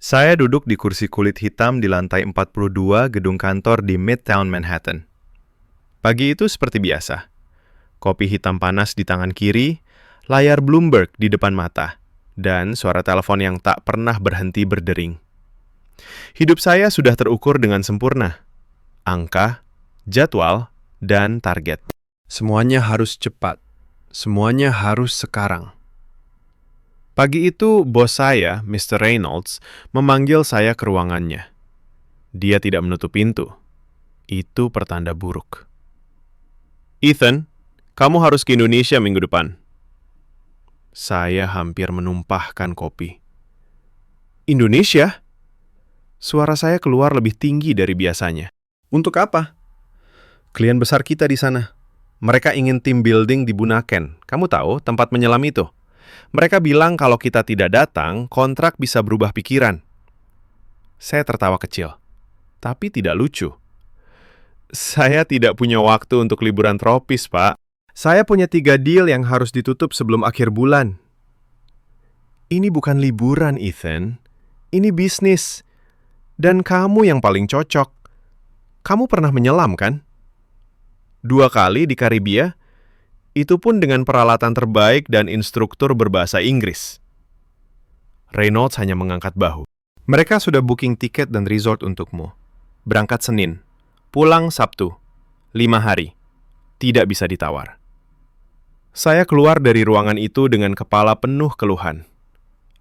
Saya duduk di kursi kulit hitam di lantai 42 gedung kantor di Midtown Manhattan. Pagi itu seperti biasa. Kopi hitam panas di tangan kiri, layar Bloomberg di depan mata, dan suara telepon yang tak pernah berhenti berdering. Hidup saya sudah terukur dengan sempurna. Angka, jadwal, dan target. Semuanya harus cepat. Semuanya harus sekarang. Pagi itu, bos saya, Mr. Reynolds, memanggil saya ke ruangannya. Dia tidak menutup pintu. Itu pertanda buruk. Ethan, kamu harus ke Indonesia minggu depan. Saya hampir menumpahkan kopi. Indonesia? Suara saya keluar lebih tinggi dari biasanya. Untuk apa? Klien besar kita di sana. Mereka ingin team building di Bunaken. Kamu tahu tempat menyelam itu? Mereka bilang kalau kita tidak datang, kontrak bisa berubah pikiran. Saya tertawa kecil, tapi tidak lucu. Saya tidak punya waktu untuk liburan tropis, Pak. Saya punya 3 deal yang harus ditutup sebelum akhir bulan. Ini bukan liburan, Ethan. Ini bisnis. Dan kamu yang paling cocok. Kamu pernah menyelam, kan? 2 kali di Karibia. Itu pun dengan peralatan terbaik dan instruktur berbahasa Inggris. Reynolds hanya mengangkat bahu. Mereka sudah booking tiket dan resort untukmu. Berangkat Senin, pulang Sabtu, 5 hari. Tidak bisa ditawar. Saya keluar dari ruangan itu dengan kepala penuh keluhan.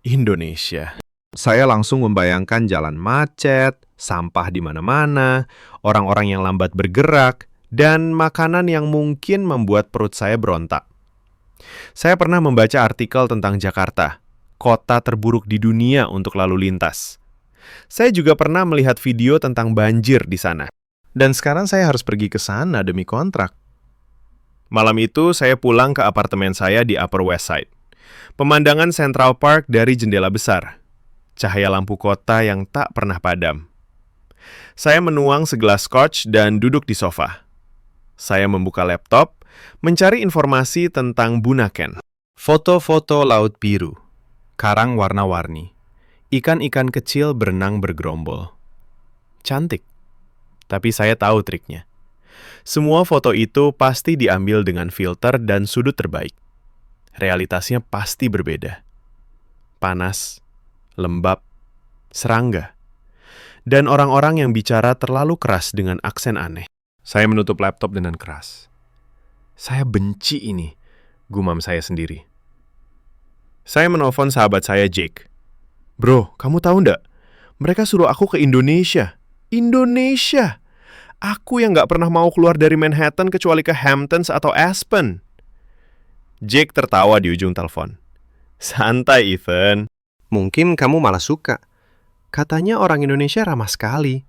Indonesia. Saya langsung membayangkan jalan macet, sampah di mana-mana, orang-orang yang lambat bergerak, dan makanan yang mungkin membuat perut saya berontak. Saya pernah membaca artikel tentang Jakarta, kota terburuk di dunia untuk lalu lintas. Saya juga pernah melihat video tentang banjir di sana. Dan sekarang saya harus pergi ke sana demi kontrak. Malam itu saya pulang ke apartemen saya di Upper West Side. Pemandangan Central Park dari jendela besar. Cahaya lampu kota yang tak pernah padam. Saya menuang segelas scotch dan duduk di sofa. Saya membuka laptop, mencari informasi tentang Bunaken. Foto-foto laut biru, karang warna-warni, ikan-ikan kecil berenang bergerombol. Cantik, tapi saya tahu triknya. Semua foto itu pasti diambil dengan filter dan sudut terbaik. Realitasnya pasti berbeda. Panas, lembab, serangga, dan orang-orang yang bicara terlalu keras dengan aksen aneh. Saya menutup laptop dengan keras. Saya benci ini, gumam saya sendiri. Saya menelpon sahabat saya Jake. Bro, kamu tahu nggak? Mereka suruh aku ke Indonesia. Indonesia! Aku yang nggak pernah mau keluar dari Manhattan kecuali ke Hamptons atau Aspen. Jake tertawa di ujung telepon. Santai, Ethan. Mungkin kamu malah suka. Katanya orang Indonesia ramah sekali.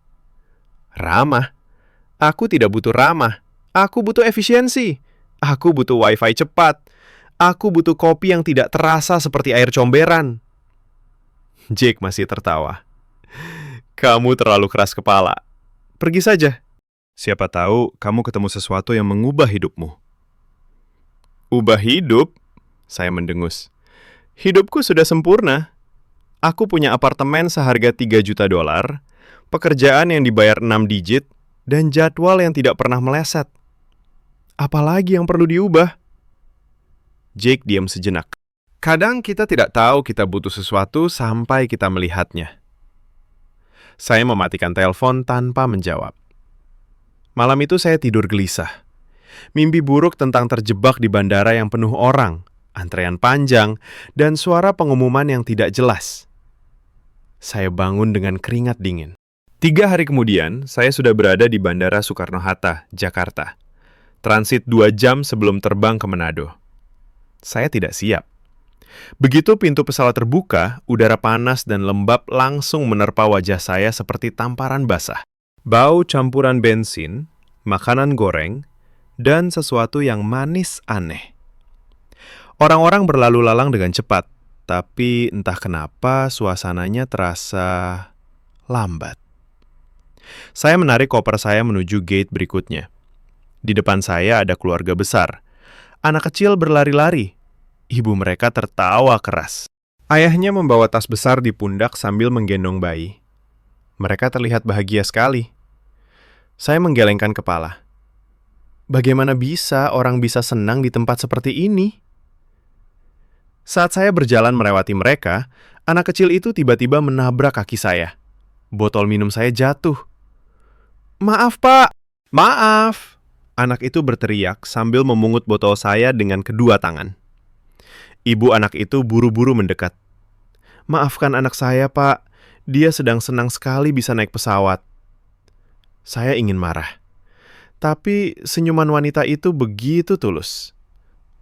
Ramah? Aku tidak butuh ramah. Aku butuh efisiensi. Aku butuh wifi cepat. Aku butuh kopi yang tidak terasa seperti air comberan. Jake masih tertawa. Kamu terlalu keras kepala. Pergi saja. Siapa tahu kamu ketemu sesuatu yang mengubah hidupmu. Ubah hidup? Saya mendengus. Hidupku sudah sempurna. Aku punya apartemen seharga $3 juta, pekerjaan yang dibayar 6 digit, dan jadwal yang tidak pernah meleset. Apalagi yang perlu diubah? Jake diam sejenak. Kadang kita tidak tahu kita butuh sesuatu sampai kita melihatnya. Saya mematikan telepon tanpa menjawab. Malam itu saya tidur gelisah. Mimpi buruk tentang terjebak di bandara yang penuh orang, antrean panjang, dan suara pengumuman yang tidak jelas. Saya bangun dengan keringat dingin. 3 hari kemudian, saya sudah berada di Bandara Soekarno-Hatta, Jakarta. Transit 2 jam sebelum terbang ke Manado. Saya tidak siap. Begitu pintu pesawat terbuka, udara panas dan lembab langsung menerpa wajah saya seperti tamparan basah. Bau campuran bensin, makanan goreng, dan sesuatu yang manis aneh. Orang-orang berlalu lalang dengan cepat, tapi entah kenapa suasananya terasa lambat. Saya menarik koper saya menuju gate berikutnya. Di depan saya ada keluarga besar. Anak kecil berlari-lari. Ibu mereka tertawa keras. Ayahnya membawa tas besar di pundak sambil menggendong bayi. Mereka terlihat bahagia sekali. Saya menggelengkan kepala. Bagaimana bisa orang bisa senang di tempat seperti ini? Saat saya berjalan melewati mereka, anak kecil itu tiba-tiba menabrak kaki saya. Botol minum saya jatuh. "Maaf, Pak! Maaf!" Anak itu berteriak sambil memungut botol saya dengan kedua tangan. Ibu anak itu buru-buru mendekat. "Maafkan anak saya, Pak. Dia sedang senang sekali bisa naik pesawat." Saya ingin marah. Tapi senyuman wanita itu begitu tulus.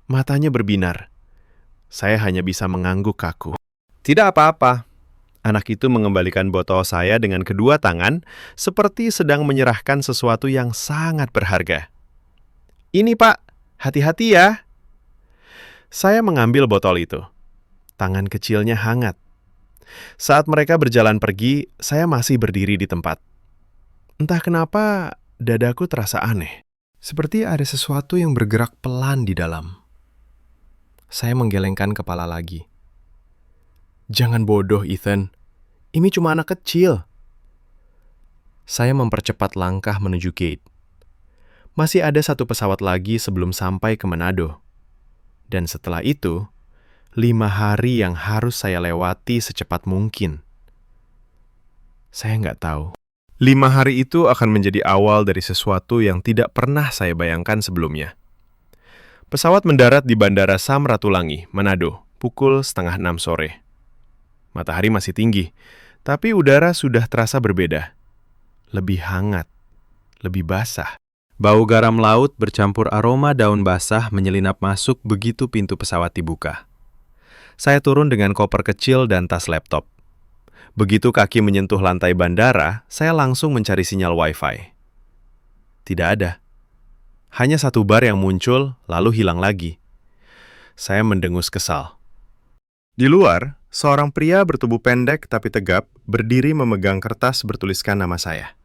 Matanya berbinar. Saya hanya bisa mengangguk kaku. "Tidak apa-apa." Anak itu mengembalikan botol saya dengan kedua tangan, seperti sedang menyerahkan sesuatu yang sangat berharga. "Ini, Pak. Hati-hati ya." Saya mengambil botol itu. Tangan kecilnya hangat. Saat mereka berjalan pergi, saya masih berdiri di tempat. Entah kenapa, dadaku terasa aneh. Seperti ada sesuatu yang bergerak pelan di dalam. Saya menggelengkan kepala lagi. "Jangan bodoh, Ethan. Ini cuma anak kecil." Saya mempercepat langkah menuju gate. Masih ada satu pesawat lagi sebelum sampai ke Manado. Dan setelah itu, 5 hari yang harus saya lewati secepat mungkin. Saya nggak tahu. 5 hari itu akan menjadi awal dari sesuatu yang tidak pernah saya bayangkan sebelumnya. Pesawat mendarat di Bandara Samratulangi, Manado, pukul 5:30 sore. Matahari masih tinggi, tapi udara sudah terasa berbeda. Lebih hangat, lebih basah. Bau garam laut bercampur aroma daun basah menyelinap masuk begitu pintu pesawat dibuka. Saya turun dengan koper kecil dan tas laptop. Begitu kaki menyentuh lantai bandara, saya langsung mencari sinyal Wi-Fi. Tidak ada. Hanya satu bar yang muncul, lalu hilang lagi. Saya mendengus kesal. Di luar, seorang pria bertubuh pendek tapi tegap berdiri memegang kertas bertuliskan nama saya.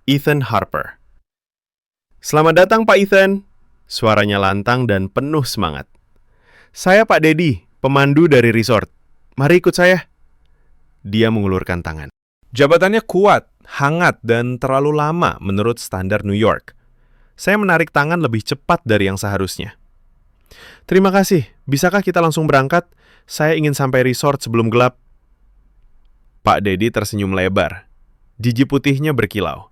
Ethan Harper. "Selamat datang, Pak Ethan." Suaranya lantang dan penuh semangat. "Saya Pak Dedi, pemandu dari resort. Mari ikut saya." Dia mengulurkan tangan. Jabatannya kuat, hangat, dan terlalu lama menurut standar New York. Saya menarik tangan lebih cepat dari yang seharusnya. "Terima kasih. Bisakah kita langsung berangkat? Saya ingin sampai resort sebelum gelap." Pak Dedi tersenyum lebar. Jiji putihnya berkilau.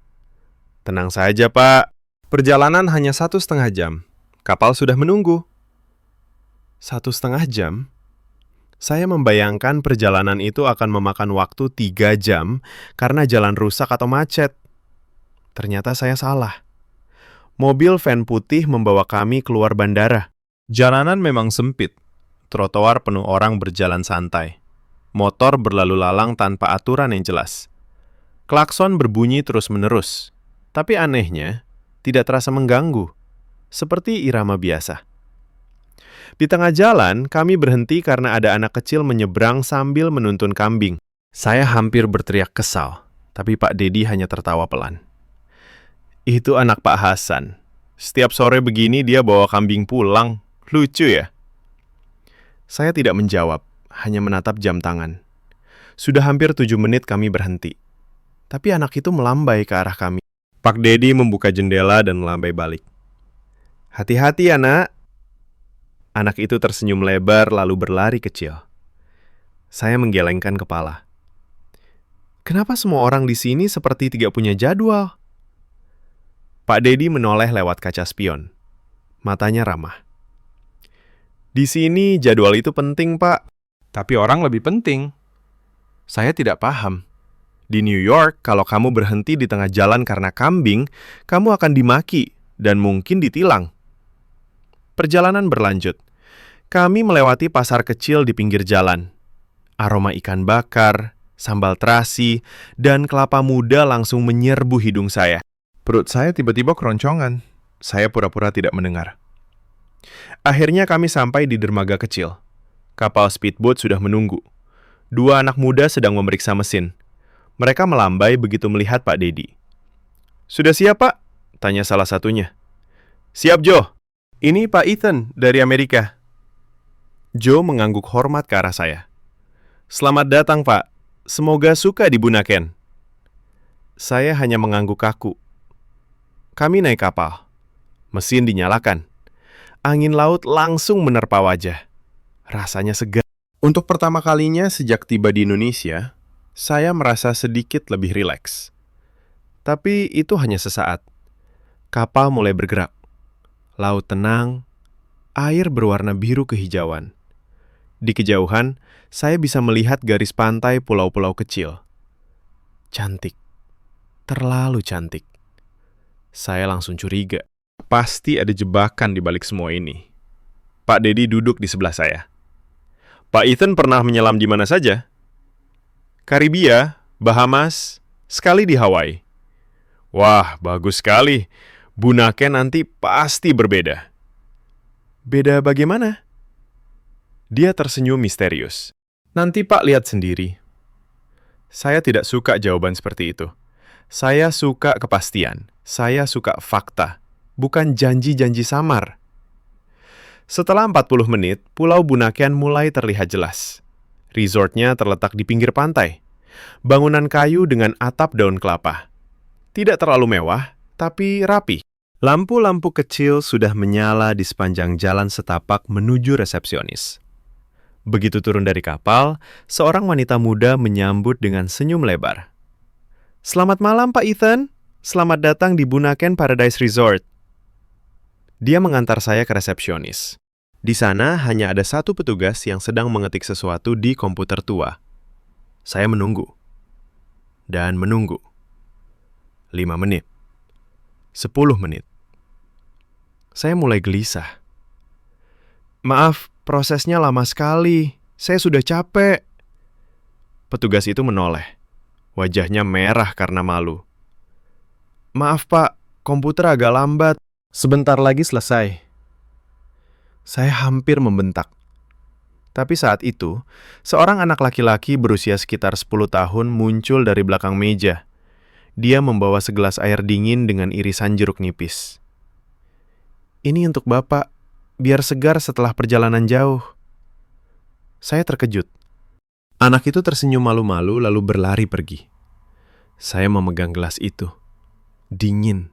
"Tenang saja, Pak. Perjalanan hanya 1,5 jam. Kapal sudah menunggu." 1,5 jam? Saya membayangkan perjalanan itu akan memakan waktu 3 jam karena jalan rusak atau macet. Ternyata saya salah. Mobil van putih membawa kami keluar bandara. Jalanan memang sempit. Trotoar penuh orang berjalan santai. Motor berlalu lalang tanpa aturan yang jelas. Klakson berbunyi terus-menerus. Tapi anehnya, tidak terasa mengganggu, seperti irama biasa. Di tengah jalan, kami berhenti karena ada anak kecil menyeberang sambil menuntun kambing. Saya hampir berteriak kesal, tapi Pak Dedi hanya tertawa pelan. "Itu anak Pak Hasan. Setiap sore begini dia bawa kambing pulang. Lucu ya?" Saya tidak menjawab, hanya menatap jam tangan. Sudah hampir 7 menit kami berhenti. Tapi anak itu melambai ke arah kami. Pak Dedi membuka jendela dan melambai balik. "Hati-hati, anak." Anak itu tersenyum lebar lalu berlari kecil. Saya menggelengkan kepala. Kenapa semua orang di sini seperti tidak punya jadwal? Pak Dedi menoleh lewat kaca spion. Matanya ramah. "Di sini jadwal itu penting, Pak. Tapi orang lebih penting." Saya tidak paham. Di New York, kalau kamu berhenti di tengah jalan karena kambing, kamu akan dimaki dan mungkin ditilang. Perjalanan berlanjut. Kami melewati pasar kecil di pinggir jalan. Aroma ikan bakar, sambal terasi, dan kelapa muda langsung menyerbu hidung saya. Perut saya tiba-tiba keroncongan. Saya pura-pura tidak mendengar. Akhirnya kami sampai di dermaga kecil. Kapal speedboat sudah menunggu. 2 anak muda sedang memeriksa mesin. Mereka melambai begitu melihat Pak Dedi. "Sudah siap, Pak?" tanya salah satunya. "Siap, Joe. Ini Pak Ethan dari Amerika." Joe mengangguk hormat ke arah saya. Selamat datang, Pak. Semoga suka di Bunaken. Saya hanya mengangguk kaku. Kami naik kapal. Mesin dinyalakan. Angin laut langsung menerpa wajah. Rasanya segar. Untuk pertama kalinya sejak tiba di Indonesia, saya merasa sedikit lebih rileks. Tapi itu hanya sesaat. Kapal mulai bergerak. Laut tenang, air berwarna biru kehijauan. Di kejauhan, saya bisa melihat garis pantai pulau-pulau kecil. Cantik. Terlalu cantik. Saya langsung curiga. Pasti ada jebakan di balik semua ini. Pak Dedi duduk di sebelah saya. Pak Ethan pernah menyelam di mana saja? Karibia, Bahamas, sekali di Hawaii. Wah, bagus sekali. Bunaken nanti pasti berbeda. Beda bagaimana? Dia tersenyum misterius. Nanti Pak lihat sendiri. Saya tidak suka jawaban seperti itu. Saya suka kepastian. Saya suka fakta. Bukan janji-janji samar. Setelah 40 menit, Pulau Bunaken mulai terlihat jelas. Resortnya terletak di pinggir pantai. Bangunan kayu dengan atap daun kelapa. Tidak terlalu mewah, tapi rapi. Lampu-lampu kecil sudah menyala di sepanjang jalan setapak menuju resepsionis. Begitu turun dari kapal, seorang wanita muda menyambut dengan senyum lebar. Selamat malam, Pak Ethan. Selamat datang di Bunaken Paradise Resort. Dia mengantar saya ke resepsionis. Di sana hanya ada satu petugas yang sedang mengetik sesuatu di komputer tua. Saya menunggu. Dan menunggu. 5 menit. 10 menit. Saya mulai gelisah. Maaf, prosesnya lama sekali. Saya sudah capek. Petugas itu menoleh. Wajahnya merah karena malu. Maaf, Pak. Komputer agak lambat. Sebentar lagi selesai. Saya hampir membentak. Tapi saat itu, seorang anak laki-laki berusia sekitar 10 tahun muncul dari belakang meja. Dia membawa segelas air dingin dengan irisan jeruk nipis. Ini untuk Bapak, biar segar setelah perjalanan jauh. Saya terkejut. Anak itu tersenyum malu-malu lalu berlari pergi. Saya memegang gelas itu. Dingin.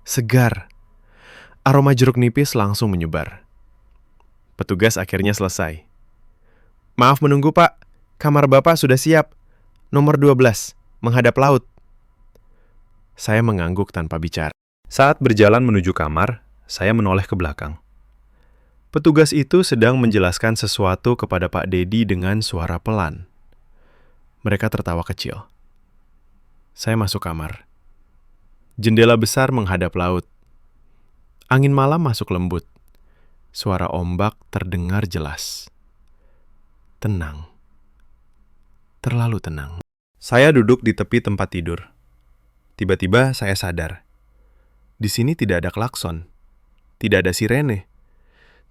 Segar. Aroma jeruk nipis langsung menyebar. Petugas akhirnya selesai. Maaf menunggu, Pak. Kamar Bapak sudah siap. Nomor 12, menghadap laut. Saya mengangguk tanpa bicara. Saat berjalan menuju kamar, saya menoleh ke belakang. Petugas itu sedang menjelaskan sesuatu kepada Pak Dedi dengan suara pelan. Mereka tertawa kecil. Saya masuk kamar. Jendela besar menghadap laut. Angin malam masuk lembut. Suara ombak terdengar jelas. Tenang. Terlalu tenang. Saya duduk di tepi tempat tidur. Tiba-tiba saya sadar. Di sini tidak ada klakson. Tidak ada sirene.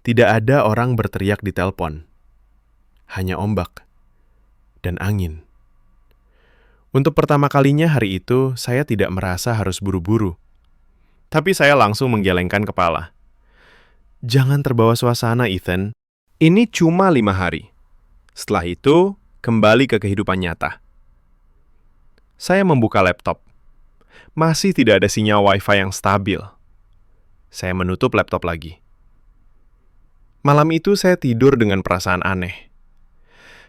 Tidak ada orang berteriak di telepon. Hanya ombak. Dan angin. Untuk pertama kalinya hari itu, saya tidak merasa harus buru-buru. Tapi saya langsung menggelengkan kepala. Jangan terbawa suasana, Ethan. Ini cuma 5 hari. Setelah itu, kembali ke kehidupan nyata. Saya membuka laptop. Masih tidak ada sinyal Wi-Fi yang stabil. Saya menutup laptop lagi. Malam itu saya tidur dengan perasaan aneh.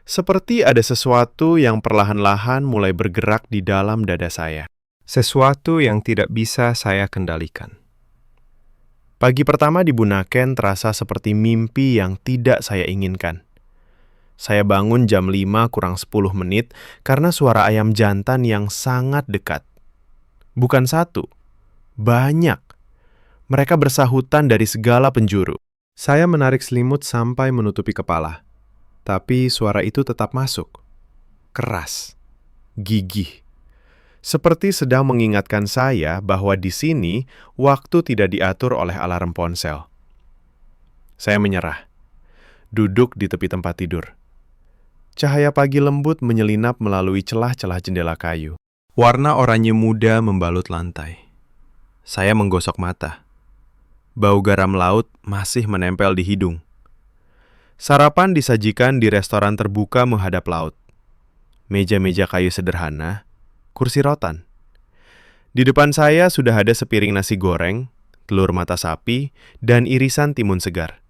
Seperti ada sesuatu yang perlahan-lahan mulai bergerak di dalam dada saya. Sesuatu yang tidak bisa saya kendalikan. Pagi pertama di Bunaken terasa seperti mimpi yang tidak saya inginkan. Saya bangun jam 5 kurang 10 menit karena suara ayam jantan yang sangat dekat. Bukan satu, banyak. Mereka bersahutan dari segala penjuru. Saya menarik selimut sampai menutupi kepala. Tapi suara itu tetap masuk. Keras. Gigih. Seperti sedang mengingatkan saya bahwa di sini waktu tidak diatur oleh alarm ponsel. Saya menyerah. Duduk di tepi tempat tidur. Cahaya pagi lembut menyelinap melalui celah-celah jendela kayu. Warna oranye muda membalut lantai. Saya menggosok mata. Bau garam laut masih menempel di hidung. Sarapan disajikan di restoran terbuka menghadap laut. meja-meja kayu sederhana, kursi rotan. Di depan saya sudah ada sepiring nasi goreng, telur mata sapi, dan irisan timun segar.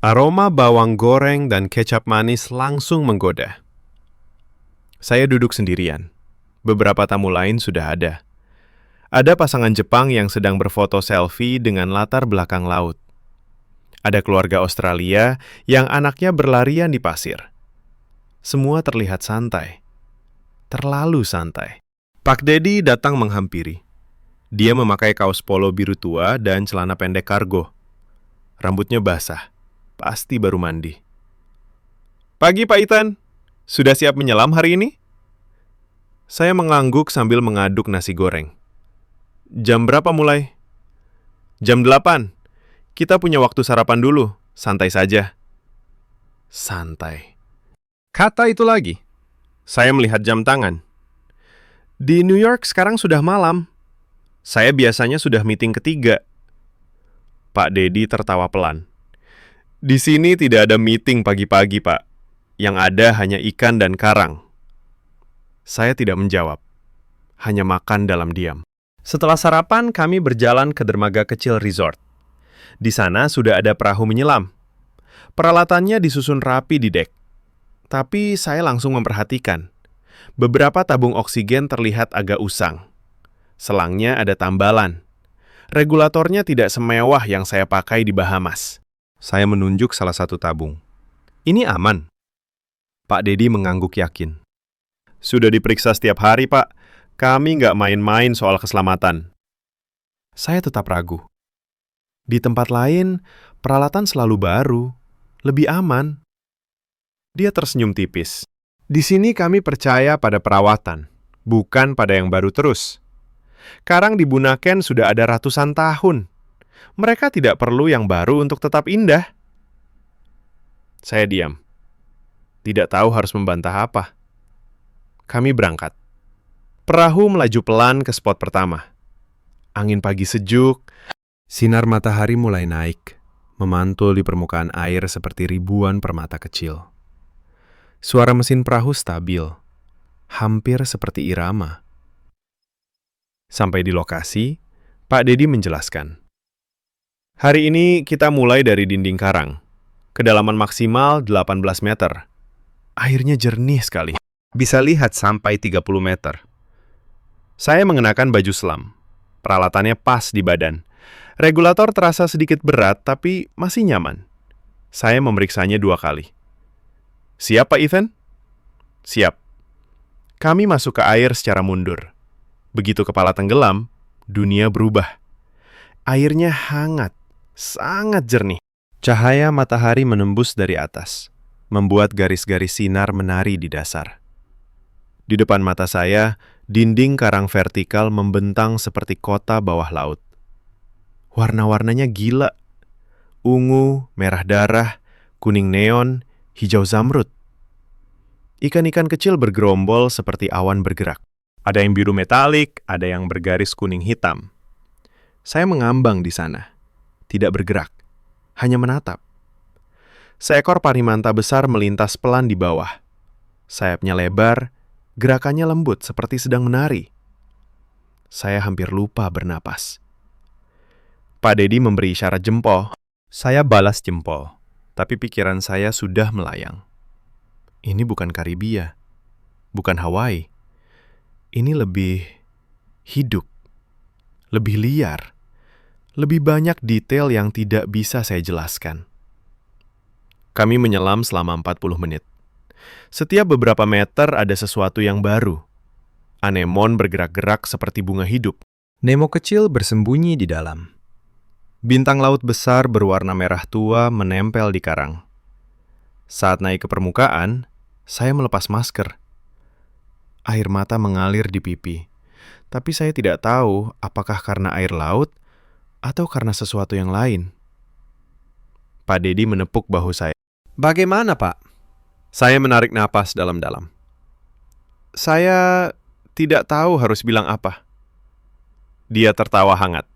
Aroma bawang goreng dan kecap manis langsung menggoda. Saya duduk sendirian. Beberapa tamu lain sudah ada. Ada pasangan Jepang yang sedang berfoto selfie dengan latar belakang laut. Ada keluarga Australia yang anaknya berlarian di pasir. Semua terlihat santai. Terlalu santai. Pak Dedi datang menghampiri. Dia memakai kaos polo biru tua dan celana pendek kargo. Rambutnya basah. Pasti baru mandi. Pagi Pak Ethan. Sudah siap menyelam hari ini? Saya mengangguk sambil mengaduk nasi goreng. Jam berapa mulai? Jam 8. Kita punya waktu sarapan dulu. Santai saja. Santai. Kata itu lagi. Saya melihat jam tangan. Di New York sekarang sudah malam. Saya biasanya sudah meeting ketiga. Pak Dedi tertawa pelan. Di sini tidak ada meeting pagi-pagi, Pak. Yang ada hanya ikan dan karang. Saya tidak menjawab. Hanya makan dalam diam. Setelah sarapan, kami berjalan ke dermaga kecil resort. Di sana sudah ada perahu menyelam. Peralatannya disusun rapi di dek. Tapi saya langsung memperhatikan. Beberapa tabung oksigen terlihat agak usang. Selangnya ada tambalan. Regulatornya tidak semewah yang saya pakai di Bahamas. Saya menunjuk salah satu tabung. Ini aman. Pak Dedi mengangguk yakin. Sudah diperiksa setiap hari, Pak. Kami nggak main-main soal keselamatan. Saya tetap ragu. Di tempat lain, peralatan selalu baru, lebih aman. Dia tersenyum tipis. Di sini kami percaya pada perawatan, bukan pada yang baru terus. Karang di Bunaken sudah ada ratusan tahun. Mereka tidak perlu yang baru untuk tetap indah. Saya diam. Tidak tahu harus membantah apa. Kami berangkat. Perahu melaju pelan ke spot pertama. Angin pagi sejuk. Sinar matahari mulai naik, memantul di permukaan air seperti ribuan permata kecil. Suara mesin perahu stabil, hampir seperti irama. Sampai di lokasi, Pak Dedi menjelaskan. Hari ini kita mulai dari dinding karang. Kedalaman maksimal 18 meter. Airnya jernih sekali. Bisa lihat sampai 30 meter. Saya mengenakan baju selam. Peralatannya pas di badan. Regulator terasa sedikit berat, tapi masih nyaman. Saya memeriksanya 2 kali. Siap, Pak Ethan? Siap. Kami masuk ke air secara mundur. Begitu kepala tenggelam, dunia berubah. Airnya hangat, sangat jernih. Cahaya matahari menembus dari atas, membuat garis-garis sinar menari di dasar. Di depan mata saya, dinding karang vertikal membentang seperti kota bawah laut. Warna-warnanya gila. Ungu, merah darah, kuning neon, hijau zamrud. Ikan-ikan kecil bergerombol seperti awan bergerak. Ada yang biru metalik, ada yang bergaris kuning hitam. Saya mengambang di sana. Tidak bergerak, hanya menatap. Seekor parimanta besar melintas pelan di bawah. Sayapnya lebar, gerakannya lembut seperti sedang menari. Saya hampir lupa bernapas. Pak Dedi memberi isyarat jempol. Saya balas jempol, tapi pikiran saya sudah melayang. Ini bukan Karibia, bukan Hawaii. Ini lebih hidup, lebih liar, lebih banyak detail yang tidak bisa saya jelaskan. Kami menyelam selama 40 menit. Setiap beberapa meter ada sesuatu yang baru. Anemon bergerak-gerak seperti bunga hidup. Nemo kecil bersembunyi di dalam. Bintang laut besar berwarna merah tua menempel di karang. Saat naik ke permukaan, saya melepas masker. Air mata mengalir di pipi. Tapi saya tidak tahu apakah karena air laut atau karena sesuatu yang lain. Pak Dedi menepuk bahu saya. Bagaimana, Pak? Saya menarik napas dalam-dalam. Saya tidak tahu harus bilang apa. Dia tertawa hangat.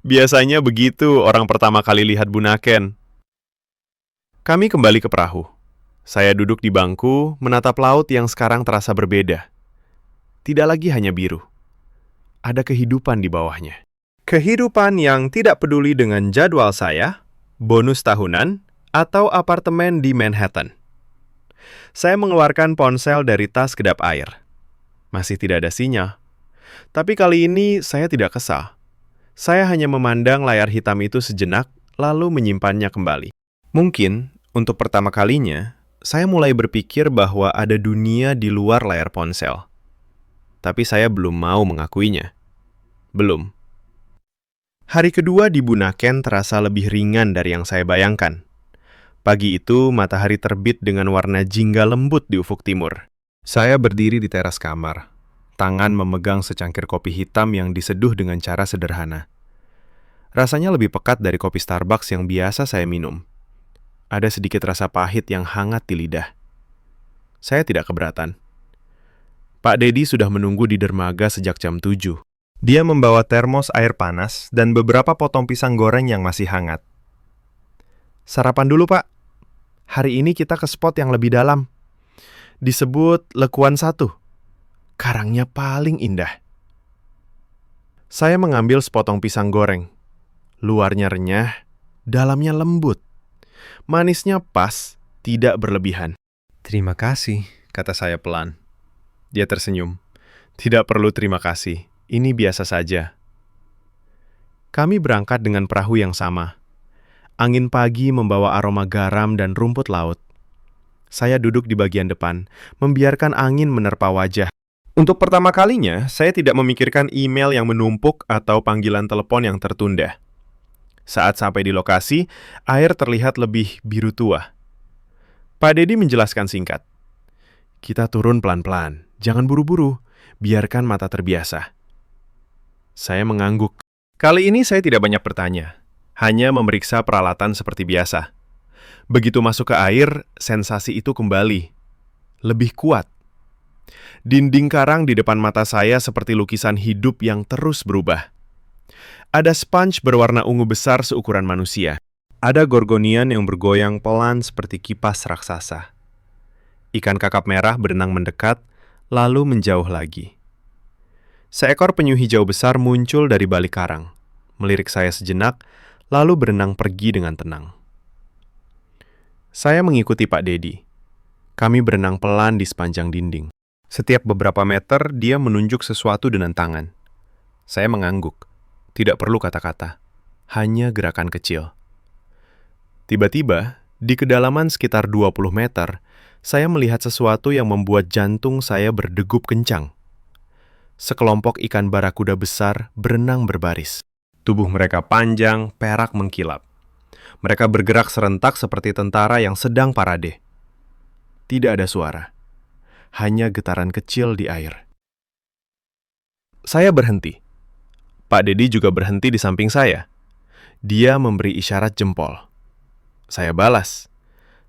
Biasanya begitu orang pertama kali lihat Bunaken. Kami kembali ke perahu. Saya duduk di bangku, menatap laut yang sekarang terasa berbeda. Tidak lagi hanya biru. Ada kehidupan di bawahnya. Kehidupan yang tidak peduli dengan jadwal saya, bonus tahunan, atau apartemen di Manhattan. Saya mengeluarkan ponsel dari tas kedap air. Masih tidak ada sinyal. Tapi kali ini saya tidak kesal. Saya hanya memandang layar hitam itu sejenak, lalu menyimpannya kembali. Mungkin, untuk pertama kalinya, saya mulai berpikir bahwa ada dunia di luar layar ponsel. Tapi saya belum mau mengakuinya. Belum. Hari kedua di Bunaken terasa lebih ringan dari yang saya bayangkan. Pagi itu, matahari terbit dengan warna jingga lembut di ufuk timur. Saya berdiri di teras kamar, tangan memegang secangkir kopi hitam yang diseduh dengan cara sederhana. Rasanya lebih pekat dari kopi Starbucks yang biasa saya minum. Ada sedikit rasa pahit yang hangat di lidah. Saya tidak keberatan. Pak Dedi sudah menunggu di dermaga sejak jam 7. Dia membawa termos air panas dan beberapa potong pisang goreng yang masih hangat. Sarapan dulu, Pak. Hari ini kita ke spot yang lebih dalam. Disebut Lekuan 1. Karangnya paling indah. Saya mengambil sepotong pisang goreng. Luarnya renyah, dalamnya lembut. Manisnya pas, tidak berlebihan. Terima kasih, kata saya pelan. Dia tersenyum. Tidak perlu terima kasih. Ini biasa saja. Kami berangkat dengan perahu yang sama. Angin pagi membawa aroma garam dan rumput laut. Saya duduk di bagian depan, membiarkan angin menerpa wajah. Untuk pertama kalinya, saya tidak memikirkan email yang menumpuk atau panggilan telepon yang tertunda. Saat sampai di lokasi, air terlihat lebih biru tua. Pak Dedi menjelaskan singkat. Kita turun pelan-pelan, jangan buru-buru, biarkan mata terbiasa. Saya mengangguk. Kali ini saya tidak banyak bertanya, hanya memeriksa peralatan seperti biasa. Begitu masuk ke air, sensasi itu kembali. Lebih kuat. Dinding karang di depan mata saya seperti lukisan hidup yang terus berubah. Ada sponge berwarna ungu besar seukuran manusia. Ada gorgonian yang bergoyang pelan seperti kipas raksasa. Ikan kakap merah berenang mendekat, lalu menjauh lagi. Seekor penyu hijau besar muncul dari balik karang, melirik saya sejenak, lalu berenang pergi dengan tenang. Saya mengikuti Pak Dedi. Kami berenang pelan di sepanjang dinding. Setiap beberapa meter, dia menunjuk sesuatu dengan tangan. Saya mengangguk. Tidak perlu kata-kata, hanya gerakan kecil. Tiba-tiba, di kedalaman sekitar 20 meter, saya melihat sesuatu yang membuat jantung saya berdegup kencang. Sekelompok ikan barakuda besar berenang berbaris. Tubuh mereka panjang, perak mengkilap. Mereka bergerak serentak seperti tentara yang sedang parade. Tidak ada suara, hanya getaran kecil di air. Saya berhenti. Pak Dedi juga berhenti di samping saya. Dia memberi isyarat jempol. Saya balas,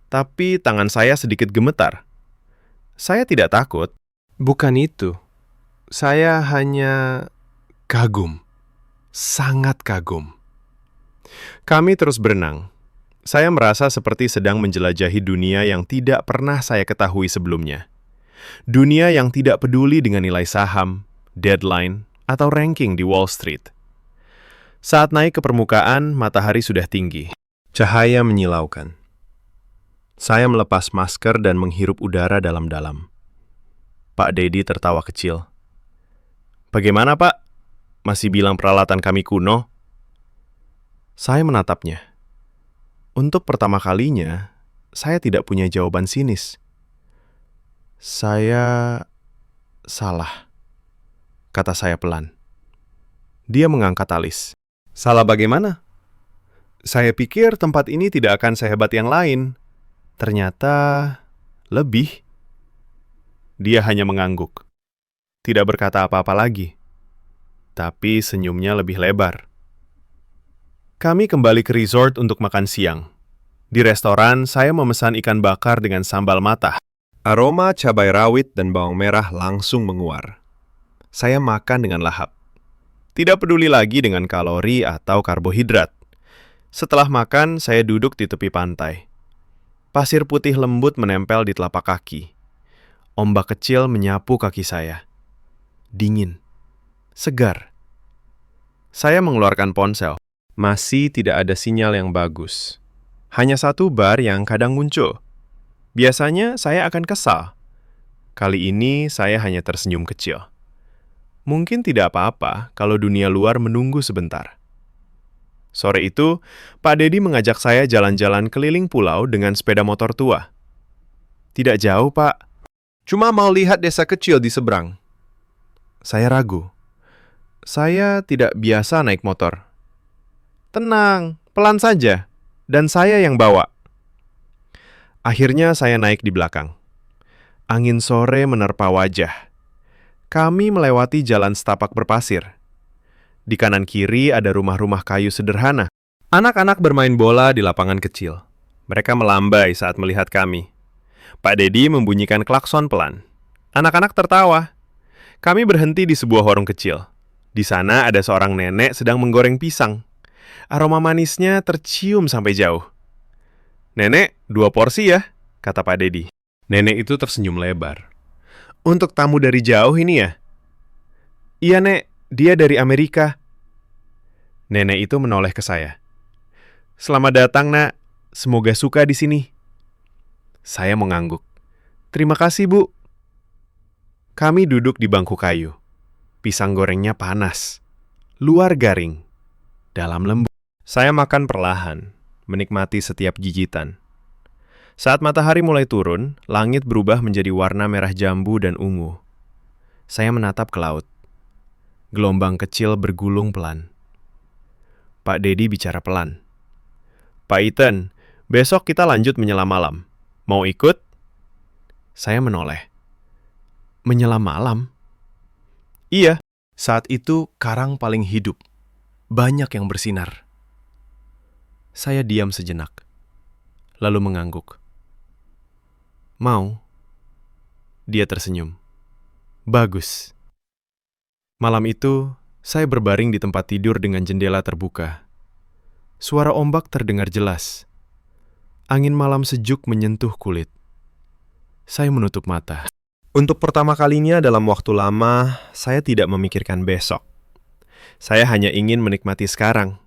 tapi tangan saya sedikit gemetar. Saya tidak takut. Bukan itu. Saya hanya kagum. Sangat kagum. Kami terus berenang. Saya merasa seperti sedang menjelajahi dunia yang tidak pernah saya ketahui sebelumnya. Dunia yang tidak peduli dengan nilai saham, deadline, atau ranking di Wall Street. Saat naik ke permukaan, matahari sudah tinggi. Cahaya menyilaukan. Saya melepas masker dan menghirup udara dalam-dalam. Pak Dedi tertawa kecil. Bagaimana, Pak? Masih bilang peralatan kami kuno? Saya menatapnya. Untuk pertama kalinya, saya tidak punya jawaban sinis. Saya salah, kata saya pelan. Dia mengangkat alis. Salah bagaimana? Saya pikir tempat ini tidak akan sehebat yang lain. Ternyata lebih. Dia hanya mengangguk. Tidak berkata apa-apa lagi. Tapi senyumnya lebih lebar. Kami kembali ke resort untuk makan siang. Di restoran, saya memesan ikan bakar dengan sambal matah. Aroma cabai rawit dan bawang merah langsung menguar. Saya makan dengan lahap. Tidak peduli lagi dengan kalori atau karbohidrat. Setelah makan, saya duduk di tepi pantai. Pasir putih lembut menempel di telapak kaki. Ombak kecil menyapu kaki saya. Dingin. Segar. Saya mengeluarkan ponsel. Masih tidak ada sinyal yang bagus. Hanya satu bar yang kadang muncul. Biasanya saya akan kesal. Kali ini saya hanya tersenyum kecil. Mungkin tidak apa-apa kalau dunia luar menunggu sebentar. Sore itu, Pak Dedi mengajak saya jalan-jalan keliling pulau dengan sepeda motor tua. Tidak jauh, Pak. Cuma mau lihat desa kecil di seberang. Saya ragu. Saya tidak biasa naik motor. Tenang, pelan saja. Dan saya yang bawa. Akhirnya saya naik di belakang. Angin sore menerpa wajah. Kami melewati jalan setapak berpasir. Di kanan kiri ada rumah-rumah kayu sederhana. Anak-anak bermain bola di lapangan kecil. Mereka melambai saat melihat kami. Pak Dedi membunyikan klakson pelan. Anak-anak tertawa. Kami berhenti di sebuah warung kecil. Di sana ada seorang nenek sedang menggoreng pisang. Aroma manisnya tercium sampai jauh. "Nenek, 2 porsi ya," kata Pak Dedi. Nenek itu tersenyum lebar. "Untuk tamu dari jauh ini ya?" "Iya, Nek. Dia dari Amerika." Nenek itu menoleh ke saya. "Selamat datang, Nak. Semoga suka di sini." Saya mengangguk. "Terima kasih, Bu." Kami duduk di bangku kayu. Pisang gorengnya panas. Luar garing. Dalam lembut. Saya makan perlahan, menikmati setiap gigitan. Saat matahari mulai turun, langit berubah menjadi warna merah jambu dan ungu. Saya menatap ke laut. Gelombang kecil bergulung pelan. Pak Dedi bicara pelan. "Pak Ethan, besok kita lanjut menyelam malam. Mau ikut?" Saya menoleh. "Menyelam malam?" "Iya." Saat itu karang paling hidup. Banyak yang bersinar. Saya diam sejenak, lalu mengangguk. "Mau?" Dia tersenyum. "Bagus." Malam itu, saya berbaring di tempat tidur dengan jendela terbuka. Suara ombak terdengar jelas. Angin malam sejuk menyentuh kulit. Saya menutup mata. Untuk pertama kalinya dalam waktu lama, saya tidak memikirkan besok. Saya hanya ingin menikmati sekarang.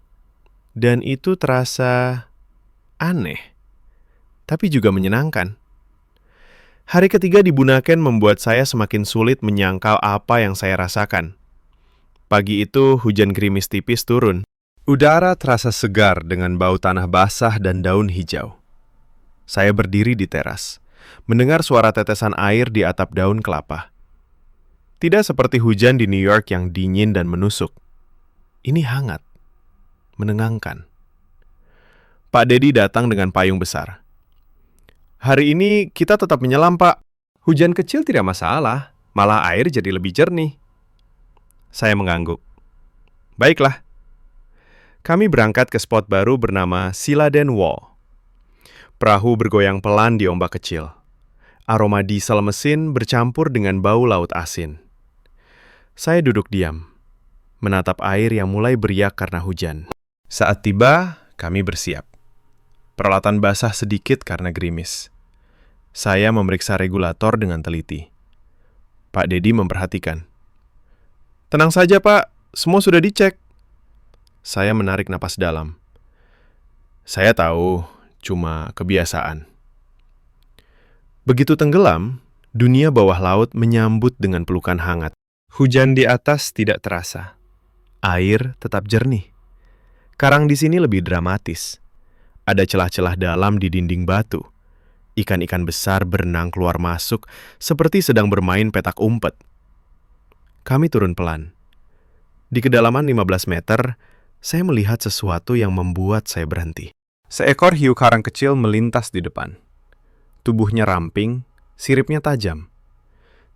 Dan itu terasa aneh, tapi juga menyenangkan. Hari ketiga di Bunaken membuat saya semakin sulit menyangkal apa yang saya rasakan. Pagi itu hujan gerimis tipis turun. Udara terasa segar dengan bau tanah basah dan daun hijau. Saya berdiri di teras, mendengar suara tetesan air di atap daun kelapa. Tidak seperti hujan di New York yang dingin dan menusuk. Ini hangat, menenangkan. Pak Dedi datang dengan payung besar. "Hari ini kita tetap menyelam, Pak. Hujan kecil tidak masalah, malah air jadi lebih jernih." Saya mengangguk. "Baiklah." Kami berangkat ke spot baru bernama Siladen Wall. Perahu bergoyang pelan di ombak kecil. Aroma diesel mesin bercampur dengan bau laut asin. Saya duduk diam, menatap air yang mulai beriak karena hujan. Saat tiba, kami bersiap. Peralatan basah sedikit karena gerimis. Saya memeriksa regulator dengan teliti. Pak Dedi memperhatikan. "Tenang saja, Pak. Semua sudah dicek." Saya menarik napas dalam. Saya tahu, cuma kebiasaan. Begitu tenggelam, dunia bawah laut menyambut dengan pelukan hangat. Hujan di atas tidak terasa. Air tetap jernih. Karang di sini lebih dramatis. Ada celah-celah dalam di dinding batu. Ikan-ikan besar berenang keluar masuk seperti sedang bermain petak umpet. Kami turun pelan. Di kedalaman 15 meter, saya melihat sesuatu yang membuat saya berhenti. Seekor hiu karang kecil melintas di depan. Tubuhnya ramping, siripnya tajam.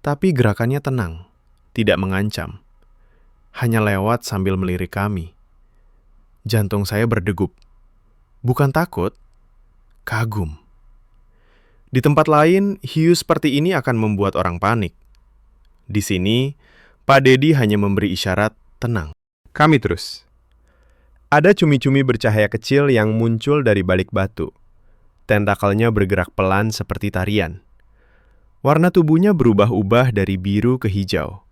Tapi gerakannya tenang, tidak mengancam. Hanya lewat sambil melirik kami. Jantung saya berdegup. Bukan takut, kagum. Di tempat lain, hiu seperti ini akan membuat orang panik. Di sini, Pak Dedi hanya memberi isyarat tenang. Kami terus. Ada cumi-cumi bercahaya kecil yang muncul dari balik batu. Tentakelnya bergerak pelan seperti tarian. Warna tubuhnya berubah-ubah dari biru ke hijau.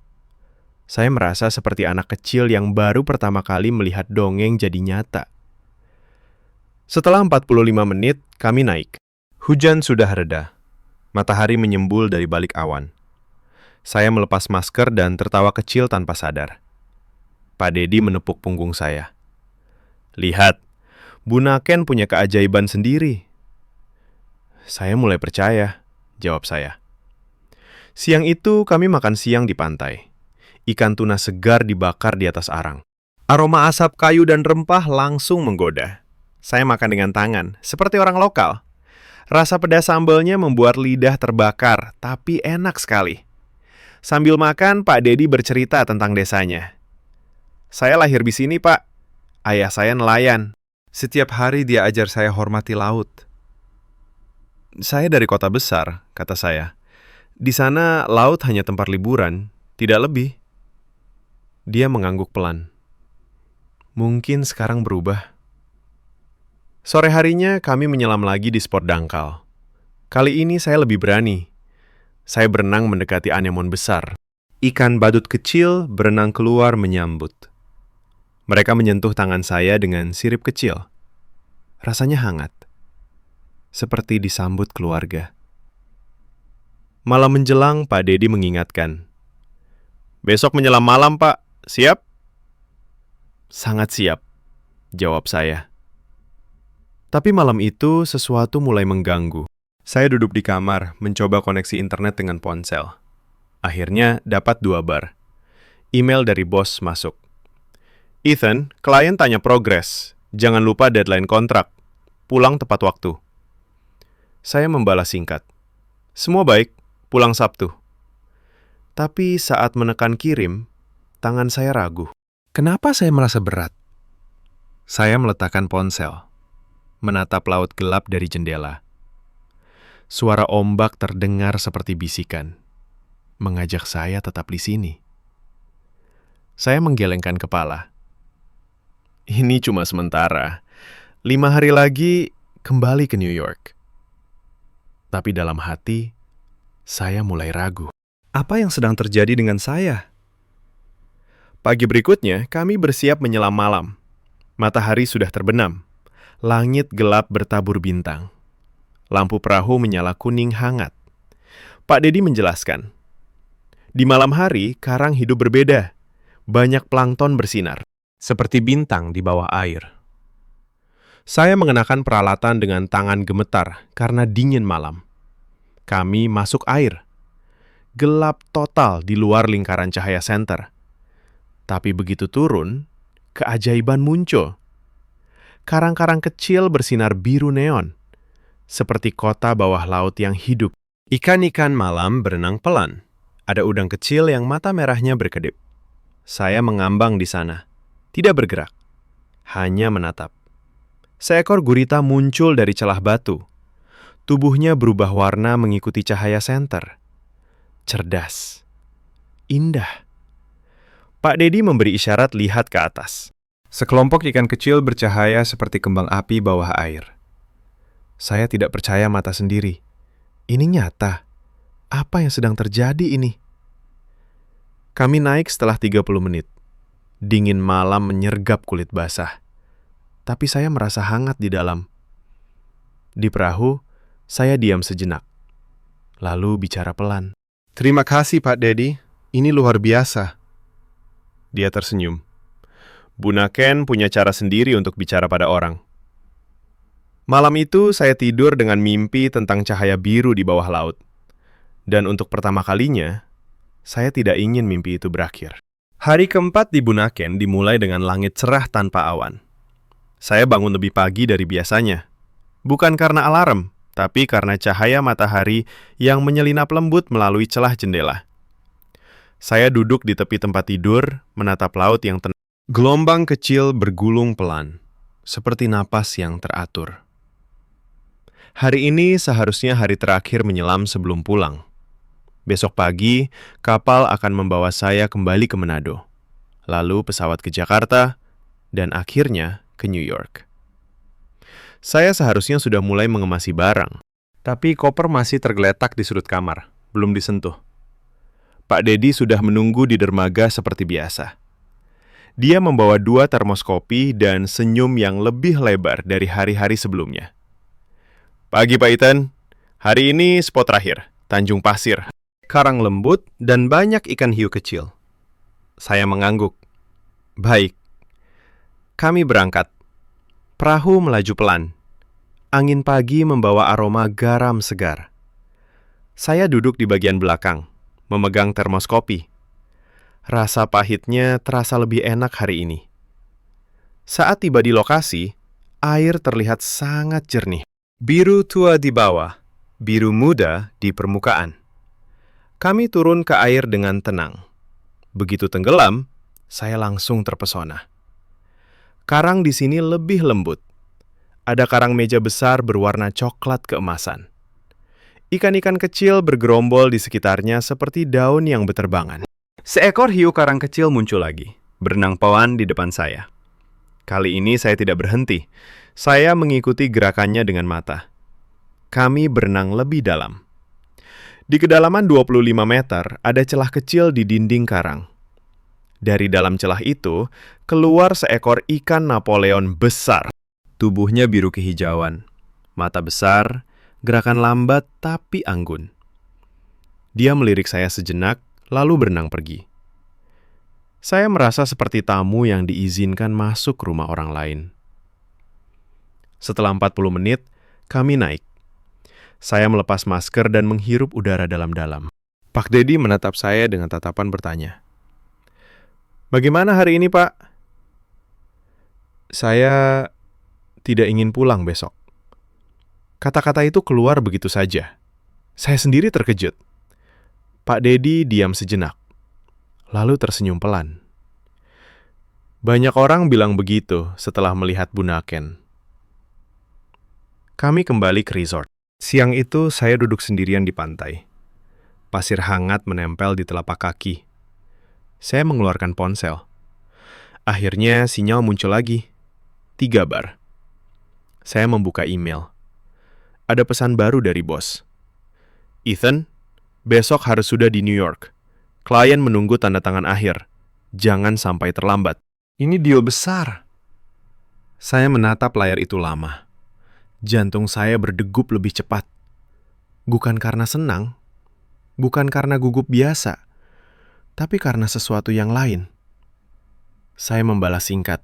Saya merasa seperti anak kecil yang baru pertama kali melihat dongeng jadi nyata. Setelah 45 menit, kami naik. Hujan sudah reda. Matahari menyembul dari balik awan. Saya melepas masker dan tertawa kecil tanpa sadar. Pak Dedi menepuk punggung saya. "Lihat, Bunaken punya keajaiban sendiri." "Saya mulai percaya," jawab saya. Siang itu kami makan siang di pantai. Ikan tuna segar dibakar di atas arang. Aroma asap kayu dan rempah langsung menggoda. Saya makan dengan tangan, seperti orang lokal. Rasa pedas sambalnya membuat lidah terbakar, tapi enak sekali. Sambil makan, Pak Dedi bercerita tentang desanya. "Saya lahir di sini, Pak. Ayah saya nelayan. Setiap hari dia ajar saya hormati laut." "Saya dari kota besar," kata saya. "Di sana laut hanya tempat liburan, tidak lebih." Dia mengangguk pelan. Mungkin sekarang berubah. Sore harinya kami menyelam lagi di spot dangkal. Kali ini saya lebih berani. Saya berenang mendekati anemon besar. Ikan badut kecil berenang keluar menyambut. Mereka menyentuh tangan saya dengan sirip kecil. Rasanya hangat. Seperti disambut keluarga. Malam menjelang, Pak Dedi mengingatkan. "Besok menyelam malam, Pak. Siap?" "Sangat siap," jawab saya. Tapi malam itu sesuatu mulai mengganggu. Saya duduk di kamar, mencoba koneksi internet dengan ponsel. Akhirnya dapat 2 bar. Email dari bos masuk. "Ethan, klien tanya progres. Jangan lupa deadline kontrak. Pulang tepat waktu." Saya membalas singkat. "Semua baik, pulang Sabtu." Tapi saat menekan kirim, tangan saya ragu. Kenapa saya merasa berat? Saya meletakkan ponsel, menatap laut gelap dari jendela. Suara ombak terdengar seperti bisikan, mengajak saya tetap di sini. Saya menggelengkan kepala. Ini cuma sementara. 5 hari lagi kembali ke New York. Tapi dalam hati, saya mulai ragu. Apa yang sedang terjadi dengan saya? Pagi berikutnya, kami bersiap menyelam malam. Matahari sudah terbenam. Langit gelap bertabur bintang. Lampu perahu menyala kuning hangat. Pak Dedi menjelaskan. Di malam hari, karang hidup berbeda. Banyak plankton bersinar, seperti bintang di bawah air. Saya mengenakan peralatan dengan tangan gemetar karena dingin malam. Kami masuk air. Gelap total di luar lingkaran cahaya senter. Tapi begitu turun, keajaiban muncul. Karang-karang kecil bersinar biru neon, seperti kota bawah laut yang hidup. Ikan-ikan malam berenang pelan. Ada udang kecil yang mata merahnya berkedip. Saya mengambang di sana, tidak bergerak, hanya menatap. Seekor gurita muncul dari celah batu. Tubuhnya berubah warna mengikuti cahaya senter. Cerdas, indah. Pak Dedi memberi isyarat lihat ke atas. Sekelompok ikan kecil bercahaya seperti kembang api bawah air. Saya tidak percaya mata sendiri. Ini nyata. Apa yang sedang terjadi ini? Kami naik setelah 30 menit. Dingin malam menyergap kulit basah. Tapi saya merasa hangat di dalam. Di perahu, saya diam sejenak. Lalu bicara pelan. "Terima kasih, Pak Dedi. Ini luar biasa." Dia tersenyum. Bunaken punya cara sendiri untuk bicara pada orang. Malam itu saya tidur dengan mimpi tentang cahaya biru di bawah laut. Dan untuk pertama kalinya, saya tidak ingin mimpi itu berakhir. Hari keempat di Bunaken dimulai dengan langit cerah tanpa awan. Saya bangun lebih pagi dari biasanya. Bukan karena alarm, tapi karena cahaya matahari yang menyelinap lembut melalui celah jendela. Saya duduk di tepi tempat tidur, menatap laut yang tenang. Gelombang kecil bergulung pelan, seperti napas yang teratur. Hari ini seharusnya hari terakhir menyelam sebelum pulang. Besok pagi, kapal akan membawa saya kembali ke Manado. Lalu pesawat ke Jakarta, dan akhirnya ke New York. Saya seharusnya sudah mulai mengemasi barang. Tapi koper masih tergeletak di sudut kamar, belum disentuh. Pak Dedi sudah menunggu di dermaga seperti biasa. Dia membawa 2 termos kopi dan senyum yang lebih lebar dari hari-hari sebelumnya. Pagi Pak Ethan, hari ini spot terakhir, Tanjung Pasir. Karang lembut dan banyak ikan hiu kecil. Saya mengangguk. Baik. Kami berangkat. Perahu melaju pelan. Angin pagi membawa aroma garam segar. Saya duduk di bagian belakang, memegang termos kopi. Rasa pahitnya terasa lebih enak hari ini. Saat tiba di lokasi, air terlihat sangat jernih. Biru tua di bawah, biru muda di permukaan. Kami turun ke air dengan tenang. Begitu tenggelam, saya langsung terpesona. Karang di sini lebih lembut. Ada karang meja besar berwarna coklat keemasan. Ikan-ikan kecil bergerombol di sekitarnya seperti daun yang berterbangan. Seekor hiu karang kecil muncul lagi, berenang pelan di depan saya. Kali ini saya tidak berhenti. Saya mengikuti gerakannya dengan mata. Kami berenang lebih dalam. Di kedalaman 25 meter, ada celah kecil di dinding karang. Dari dalam celah itu, keluar seekor ikan Napoleon besar. Tubuhnya biru kehijauan, mata besar, gerakan lambat tapi anggun. Dia melirik saya sejenak, lalu berenang pergi. Saya merasa seperti tamu yang diizinkan masuk rumah orang lain. Setelah 40 menit, kami naik. Saya melepas masker dan menghirup udara dalam-dalam. Pak Dedi menatap saya dengan tatapan bertanya. Bagaimana hari ini, Pak? Saya tidak ingin pulang besok. Kata-kata itu keluar begitu saja. Saya sendiri terkejut. Pak Dedi diam sejenak, lalu tersenyum pelan. Banyak orang bilang begitu setelah melihat Bunaken. Kami kembali ke resort. Siang itu saya duduk sendirian di pantai. Pasir hangat menempel di telapak kaki. Saya mengeluarkan ponsel. Akhirnya sinyal muncul lagi. 3 bar. Saya membuka email. Ada pesan baru dari bos. Ethan, besok harus sudah di New York. Klien menunggu tanda tangan akhir. Jangan sampai terlambat. Ini deal besar. Saya menatap layar itu lama. Jantung saya berdegup lebih cepat. Bukan karena senang, bukan karena gugup biasa, tapi karena sesuatu yang lain. Saya membalas singkat.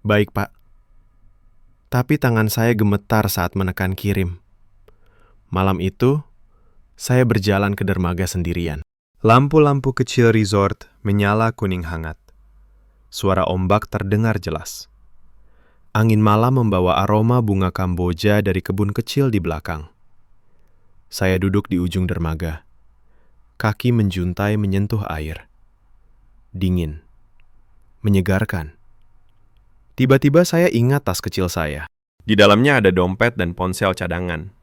Baik, Pak. Tapi tangan saya gemetar saat menekan kirim. Malam itu, saya berjalan ke dermaga sendirian. Lampu-lampu kecil resort menyala kuning hangat. Suara ombak terdengar jelas. Angin malam membawa aroma bunga Kamboja dari kebun kecil di belakang. Saya duduk di ujung dermaga. Kaki menjuntai menyentuh air. Dingin. Menyegarkan. Tiba-tiba saya ingat tas kecil saya. Di dalamnya ada dompet dan ponsel cadangan.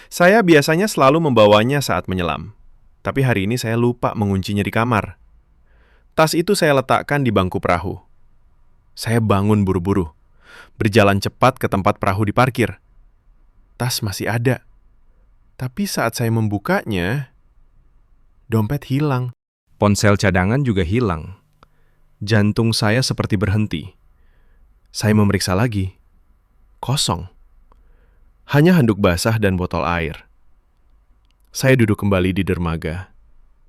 Saya biasanya selalu membawanya saat menyelam. Tapi hari ini saya lupa menguncinya di kamar. Tas itu saya letakkan di bangku perahu. Saya bangun buru-buru. Berjalan cepat ke tempat perahu diparkir. Tas masih ada. Tapi saat saya membukanya, dompet hilang. Ponsel cadangan juga hilang. Jantung saya seperti berhenti. Saya memeriksa lagi. Kosong. Hanya handuk basah dan botol air. Saya duduk kembali di dermaga.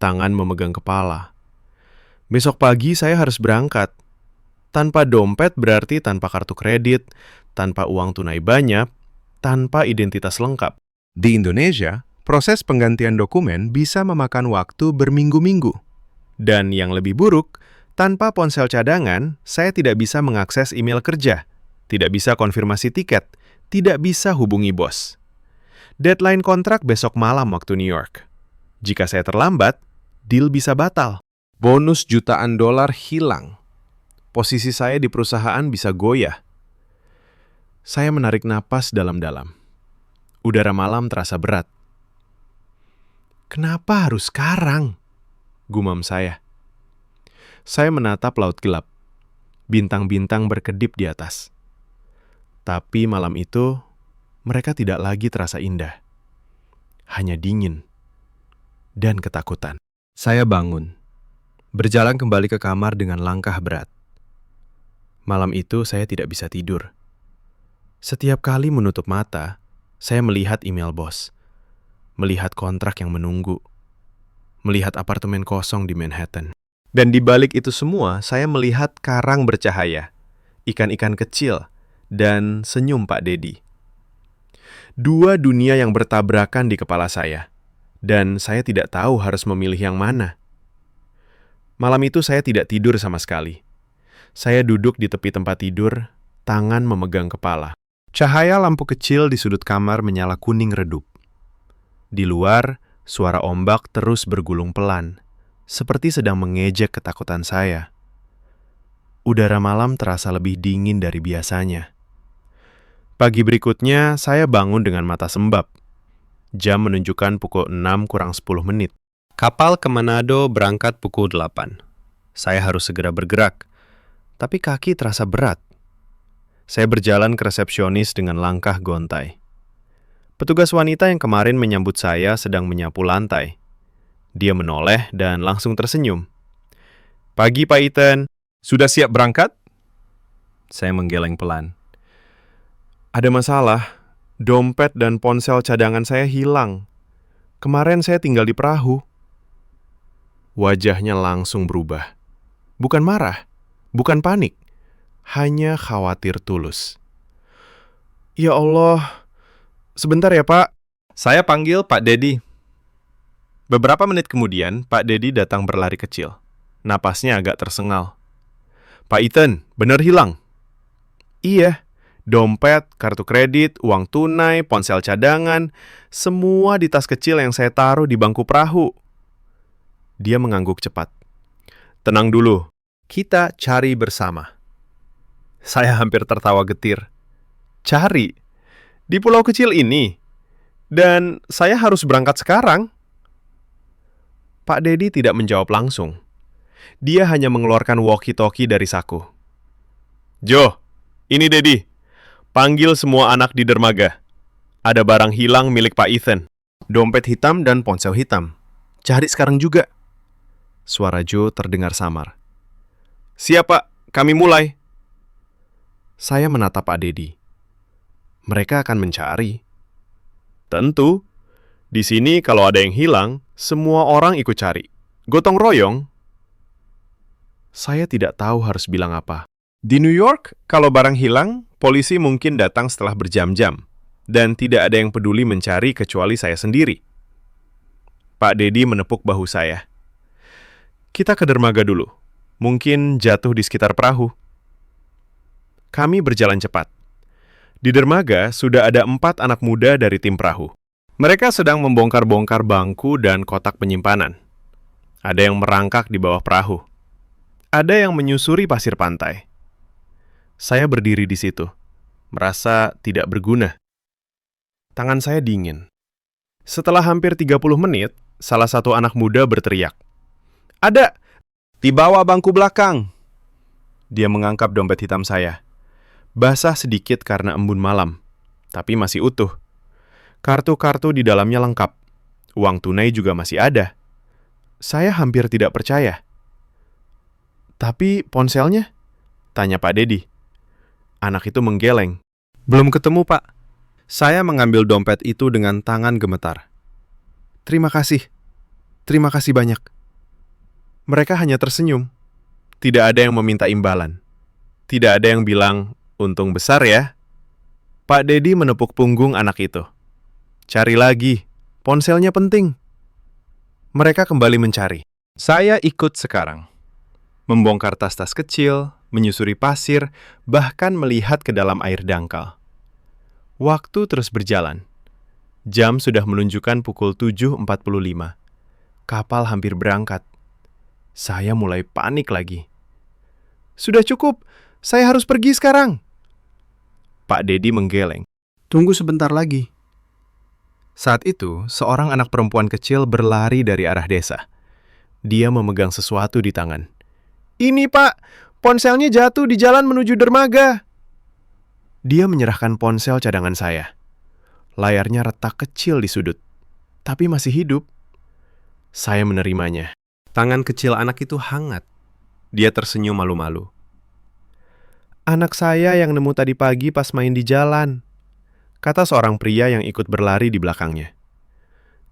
Tangan memegang kepala. Besok pagi saya harus berangkat. Tanpa dompet berarti tanpa kartu kredit, tanpa uang tunai banyak, tanpa identitas lengkap. Di Indonesia, proses penggantian dokumen bisa memakan waktu berminggu-minggu. Dan yang lebih buruk, tanpa ponsel cadangan, saya tidak bisa mengakses email kerja, tidak bisa konfirmasi tiket, tidak bisa hubungi bos. Deadline kontrak besok malam waktu New York. Jika saya terlambat, deal bisa batal. Bonus jutaan dolar hilang. Posisi saya di perusahaan bisa goyah. Saya menarik napas dalam-dalam. Udara malam terasa berat. Kenapa harus sekarang? Gumam saya. Saya menatap laut gelap. Bintang-bintang berkedip di atas. Tapi malam itu, mereka tidak lagi terasa indah. Hanya dingin dan ketakutan. Saya bangun, berjalan kembali ke kamar dengan langkah berat. Malam itu saya tidak bisa tidur. Setiap kali menutup mata, saya melihat email bos, melihat kontrak yang menunggu, melihat apartemen kosong di Manhattan. Dan di balik itu semua, saya melihat karang bercahaya, ikan-ikan kecil, dan senyum Pak Dedi. Dua dunia yang bertabrakan di kepala saya, dan saya tidak tahu harus memilih yang mana. Malam itu saya tidak tidur sama sekali. Saya duduk di tepi tempat tidur, tangan memegang kepala. Cahaya lampu kecil di sudut kamar menyala kuning redup. Di luar, suara ombak terus bergulung pelan, seperti sedang mengejek ketakutan saya. Udara malam terasa lebih dingin dari biasanya. Pagi berikutnya, saya bangun dengan mata sembab. Jam menunjukkan pukul 6 kurang 10 menit. Kapal ke Manado berangkat pukul 8. Saya harus segera bergerak, tapi kaki terasa berat. Saya berjalan ke resepsionis dengan langkah gontai. Petugas wanita yang kemarin menyambut saya sedang menyapu lantai. Dia menoleh dan langsung tersenyum. "Pagi, Pak Ethan. Sudah siap berangkat?" Saya menggeleng pelan. "Ada masalah. Dompet dan ponsel cadangan saya hilang. Kemarin saya tinggal di perahu." Wajahnya langsung berubah. Bukan marah, bukan panik, hanya khawatir tulus. "Ya Allah, sebentar ya Pak." Saya panggil Pak Dedi. Beberapa menit kemudian, Pak Dedi datang berlari kecil. Napasnya agak tersengal. "Pak Ethan, benar hilang?" "Iya, dompet, kartu kredit, uang tunai, ponsel cadangan, semua di tas kecil yang saya taruh di bangku perahu." Dia mengangguk cepat. "Tenang dulu, kita cari bersama." Saya hampir tertawa getir. "Cari? Di pulau kecil ini? Dan saya harus berangkat sekarang?" Pak Dedi tidak menjawab langsung. Dia hanya mengeluarkan walkie-talkie dari saku. "Jo, ini Dedi. Panggil semua anak di dermaga. Ada barang hilang milik Pak Ethan. Dompet hitam dan ponsel hitam. Cari sekarang juga." Suara Joe terdengar samar. "Siap, Pak. Kami mulai." Saya menatap Pak Dedi. Mereka akan mencari. Tentu. Di sini kalau ada yang hilang, semua orang ikut cari. Gotong royong. Saya tidak tahu harus bilang apa. Di New York, kalau barang hilang, polisi mungkin datang setelah berjam-jam. Dan tidak ada yang peduli mencari kecuali saya sendiri. Pak Dedi menepuk bahu saya. "Kita ke dermaga dulu. Mungkin jatuh di sekitar perahu." Kami berjalan cepat. Di dermaga sudah ada 4 anak muda dari tim perahu. Mereka sedang membongkar-bongkar bangku dan kotak penyimpanan. Ada yang merangkak di bawah perahu. Ada yang menyusuri pasir pantai. Saya berdiri di situ, merasa tidak berguna. Tangan saya dingin. Setelah hampir 30 menit, salah satu anak muda berteriak, "Ada! Di bawah bangku belakang!" Dia mengangkat dompet hitam saya. Basah sedikit karena embun malam, tapi masih utuh. Kartu-kartu di dalamnya lengkap. Uang tunai juga masih ada. Saya hampir tidak percaya. "Tapi ponselnya?" tanya Pak Dedi. Anak itu menggeleng. "Belum ketemu, Pak." Saya mengambil dompet itu dengan tangan gemetar. Terima kasih banyak." Mereka hanya tersenyum. Tidak ada yang meminta imbalan. Tidak ada yang bilang, "Untung besar ya." Pak Dedi menepuk punggung anak itu. "Cari lagi, ponselnya penting." Mereka kembali mencari. Saya ikut sekarang. Membongkar tas-tas kecil, menyusuri pasir, bahkan melihat ke dalam air dangkal. Waktu terus berjalan. Jam sudah menunjukkan pukul 7.45. Kapal hampir berangkat. Saya mulai panik lagi. "Sudah cukup, saya harus pergi sekarang." Pak Dedi menggeleng. "Tunggu sebentar lagi." Saat itu, seorang anak perempuan kecil berlari dari arah desa. Dia memegang sesuatu di tangan. "Ini, Pak, ponselnya jatuh di jalan menuju dermaga." Dia menyerahkan ponsel cadangan saya. Layarnya retak kecil di sudut, tapi masih hidup. Saya menerimanya. Tangan kecil anak itu hangat. Dia tersenyum malu-malu. Anak saya yang nemu tadi pagi pas main di jalan, kata seorang pria yang ikut berlari di belakangnya.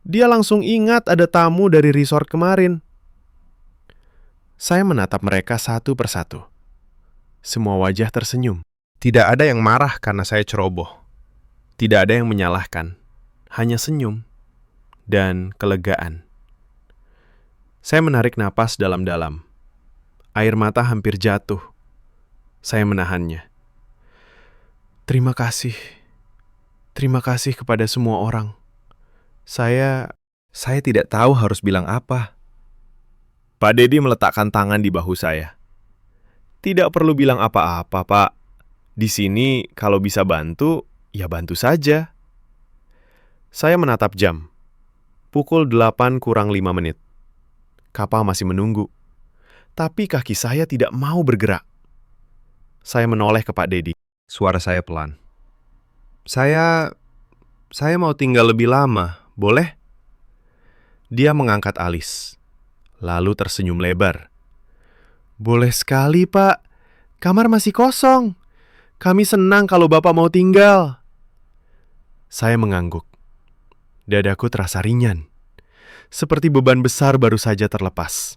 Dia langsung ingat ada tamu dari resort kemarin. Saya menatap mereka satu persatu. Semua wajah tersenyum. Tidak ada yang marah karena saya ceroboh. Tidak ada yang menyalahkan. Hanya senyum dan kelegaan. Saya menarik napas dalam-dalam. Air mata hampir jatuh. Saya menahannya. Terima kasih. Terima kasih kepada semua orang. Saya tidak tahu harus bilang apa. Pak Dedi meletakkan tangan di bahu saya. Tidak perlu bilang apa-apa, Pak. Di sini kalau bisa bantu, ya bantu saja. Saya menatap jam. Pukul 8 kurang 5 menit. Kapal masih menunggu. Tapi kaki saya tidak mau bergerak. Saya menoleh ke Pak Dedi. Suara saya pelan. Saya mau tinggal lebih lama, boleh? Dia mengangkat alis, lalu tersenyum lebar. Boleh sekali, Pak. Kamar masih kosong. Kami senang kalau Bapak mau tinggal. Saya mengangguk. Dadaku terasa ringan. Seperti beban besar baru saja terlepas.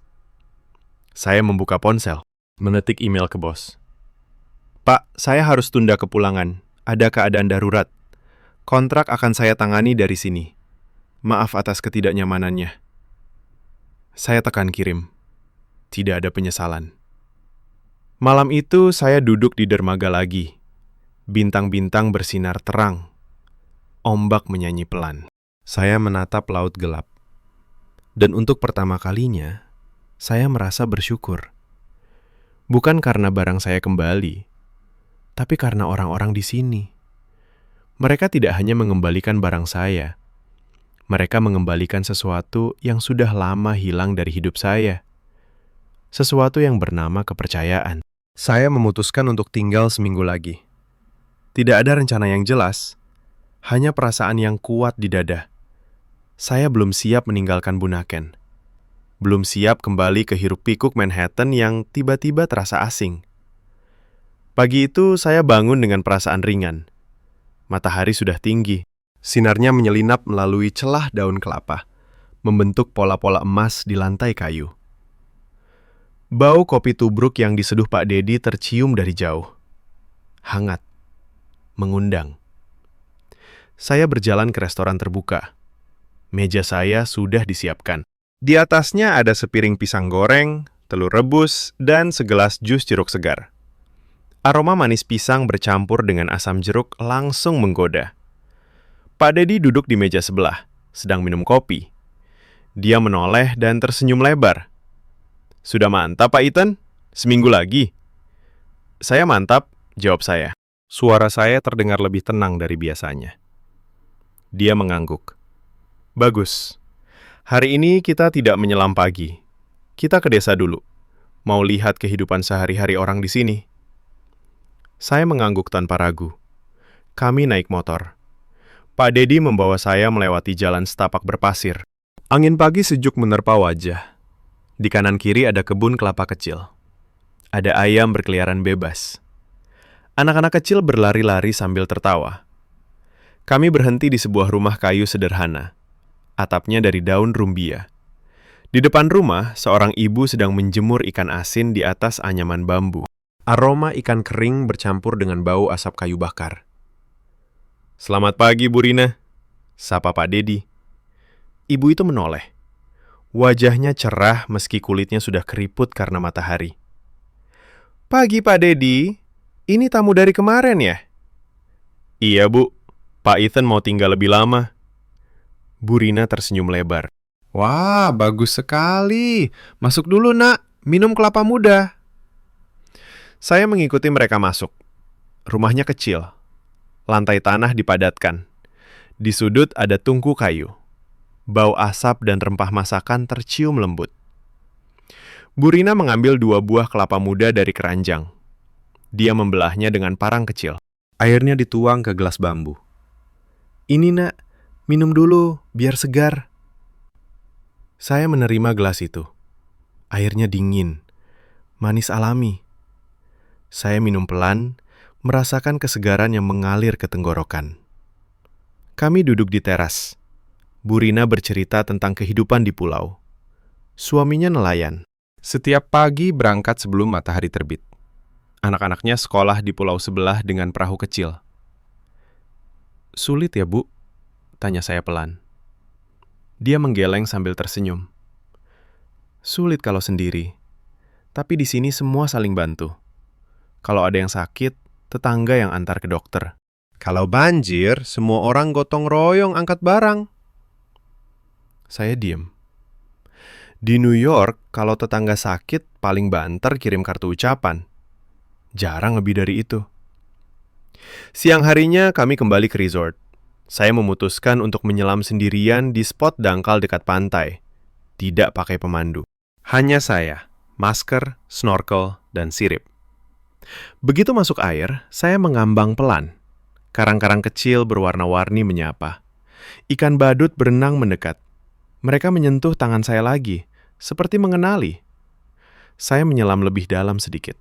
Saya membuka ponsel, menetik email ke bos. Pak, saya harus tunda kepulangan. Ada keadaan darurat. Kontrak akan saya tangani dari sini. Maaf atas ketidaknyamanannya. Saya tekan kirim. Tidak ada penyesalan. Malam itu saya duduk di dermaga lagi. Bintang-bintang bersinar terang. Ombak menyanyi pelan. Saya menatap laut gelap. Dan untuk pertama kalinya, saya merasa bersyukur. Bukan karena barang saya kembali, tapi karena orang-orang di sini. Mereka tidak hanya mengembalikan barang saya, mereka mengembalikan sesuatu yang sudah lama hilang dari hidup saya. Sesuatu yang bernama kepercayaan. Saya memutuskan untuk tinggal seminggu lagi. Tidak ada rencana yang jelas, hanya perasaan yang kuat di dada. Saya belum siap meninggalkan Bunaken. Belum siap kembali ke hiruk-pikuk Manhattan yang tiba-tiba terasa asing. Pagi itu saya bangun dengan perasaan ringan. Matahari sudah tinggi. Sinarnya menyelinap melalui celah daun kelapa, membentuk pola-pola emas di lantai kayu. Bau kopi tubruk yang diseduh Pak Dedi tercium dari jauh. Hangat. Mengundang. Saya berjalan ke restoran terbuka. Meja saya sudah disiapkan. Di atasnya ada sepiring pisang goreng, telur rebus, dan segelas jus jeruk segar. Aroma manis pisang bercampur dengan asam jeruk langsung menggoda. Pak Dedi duduk di meja sebelah, sedang minum kopi. Dia menoleh dan tersenyum lebar. Sudah mantap, Pak Ethan? Seminggu lagi? Saya mantap, jawab saya. Suara saya terdengar lebih tenang dari biasanya. Dia mengangguk. Bagus. Hari ini kita tidak menyelam pagi. Kita ke desa dulu. Mau lihat kehidupan sehari-hari orang di sini. Saya mengangguk tanpa ragu. Kami naik motor. Pak Dedi membawa saya melewati jalan setapak berpasir. Angin pagi sejuk menerpa wajah. Di kanan kiri ada kebun kelapa kecil. Ada ayam berkeliaran bebas. Anak-anak kecil berlari-lari sambil tertawa. Kami berhenti di sebuah rumah kayu sederhana. Atapnya dari daun rumbia. Di depan rumah, seorang ibu sedang menjemur ikan asin di atas anyaman bambu. Aroma ikan kering bercampur dengan bau asap kayu bakar. Selamat pagi, Bu Rina, sapa Pak Dedi. Ibu itu menoleh. Wajahnya cerah meski kulitnya sudah keriput karena matahari. Pagi, Pak Dedi. Ini tamu dari kemarin ya? Iya, Bu. Pak Ethan mau tinggal lebih lama. Bu Rina tersenyum lebar. Wah, bagus sekali. Masuk dulu, Nak. Minum kelapa muda. Saya mengikuti mereka masuk. Rumahnya kecil. Lantai tanah dipadatkan. Di sudut ada tungku kayu. Bau asap dan rempah masakan tercium lembut. Bu Rina mengambil 2 buah kelapa muda dari keranjang. Dia membelahnya dengan parang kecil. Airnya dituang ke gelas bambu. "Ini nak, minum dulu, biar segar." Saya menerima gelas itu. Airnya dingin, manis alami. Saya minum pelan, merasakan kesegaran yang mengalir ke tenggorokan. Kami duduk di teras. Bu Rina bercerita tentang kehidupan di pulau. Suaminya nelayan. Setiap pagi berangkat sebelum matahari terbit. Anak-anaknya sekolah di pulau sebelah dengan perahu kecil. "Sulit ya, Bu?" tanya saya pelan. Dia menggeleng sambil tersenyum. "Sulit kalau sendiri, tapi di sini semua saling bantu. Kalau ada yang sakit, tetangga yang antar ke dokter. Kalau banjir, semua orang gotong royong angkat barang." Saya diem. Di New York, kalau tetangga sakit, paling banter kirim kartu ucapan. Jarang lebih dari itu. Siang harinya kami kembali ke resort. Saya memutuskan untuk menyelam sendirian di spot dangkal dekat pantai. Tidak pakai pemandu. Hanya saya, masker, snorkel, dan sirip. Begitu masuk air, saya mengambang pelan. Karang-karang kecil berwarna-warni menyapa. Ikan badut berenang mendekat. Mereka menyentuh tangan saya lagi, seperti mengenali. Saya menyelam lebih dalam sedikit.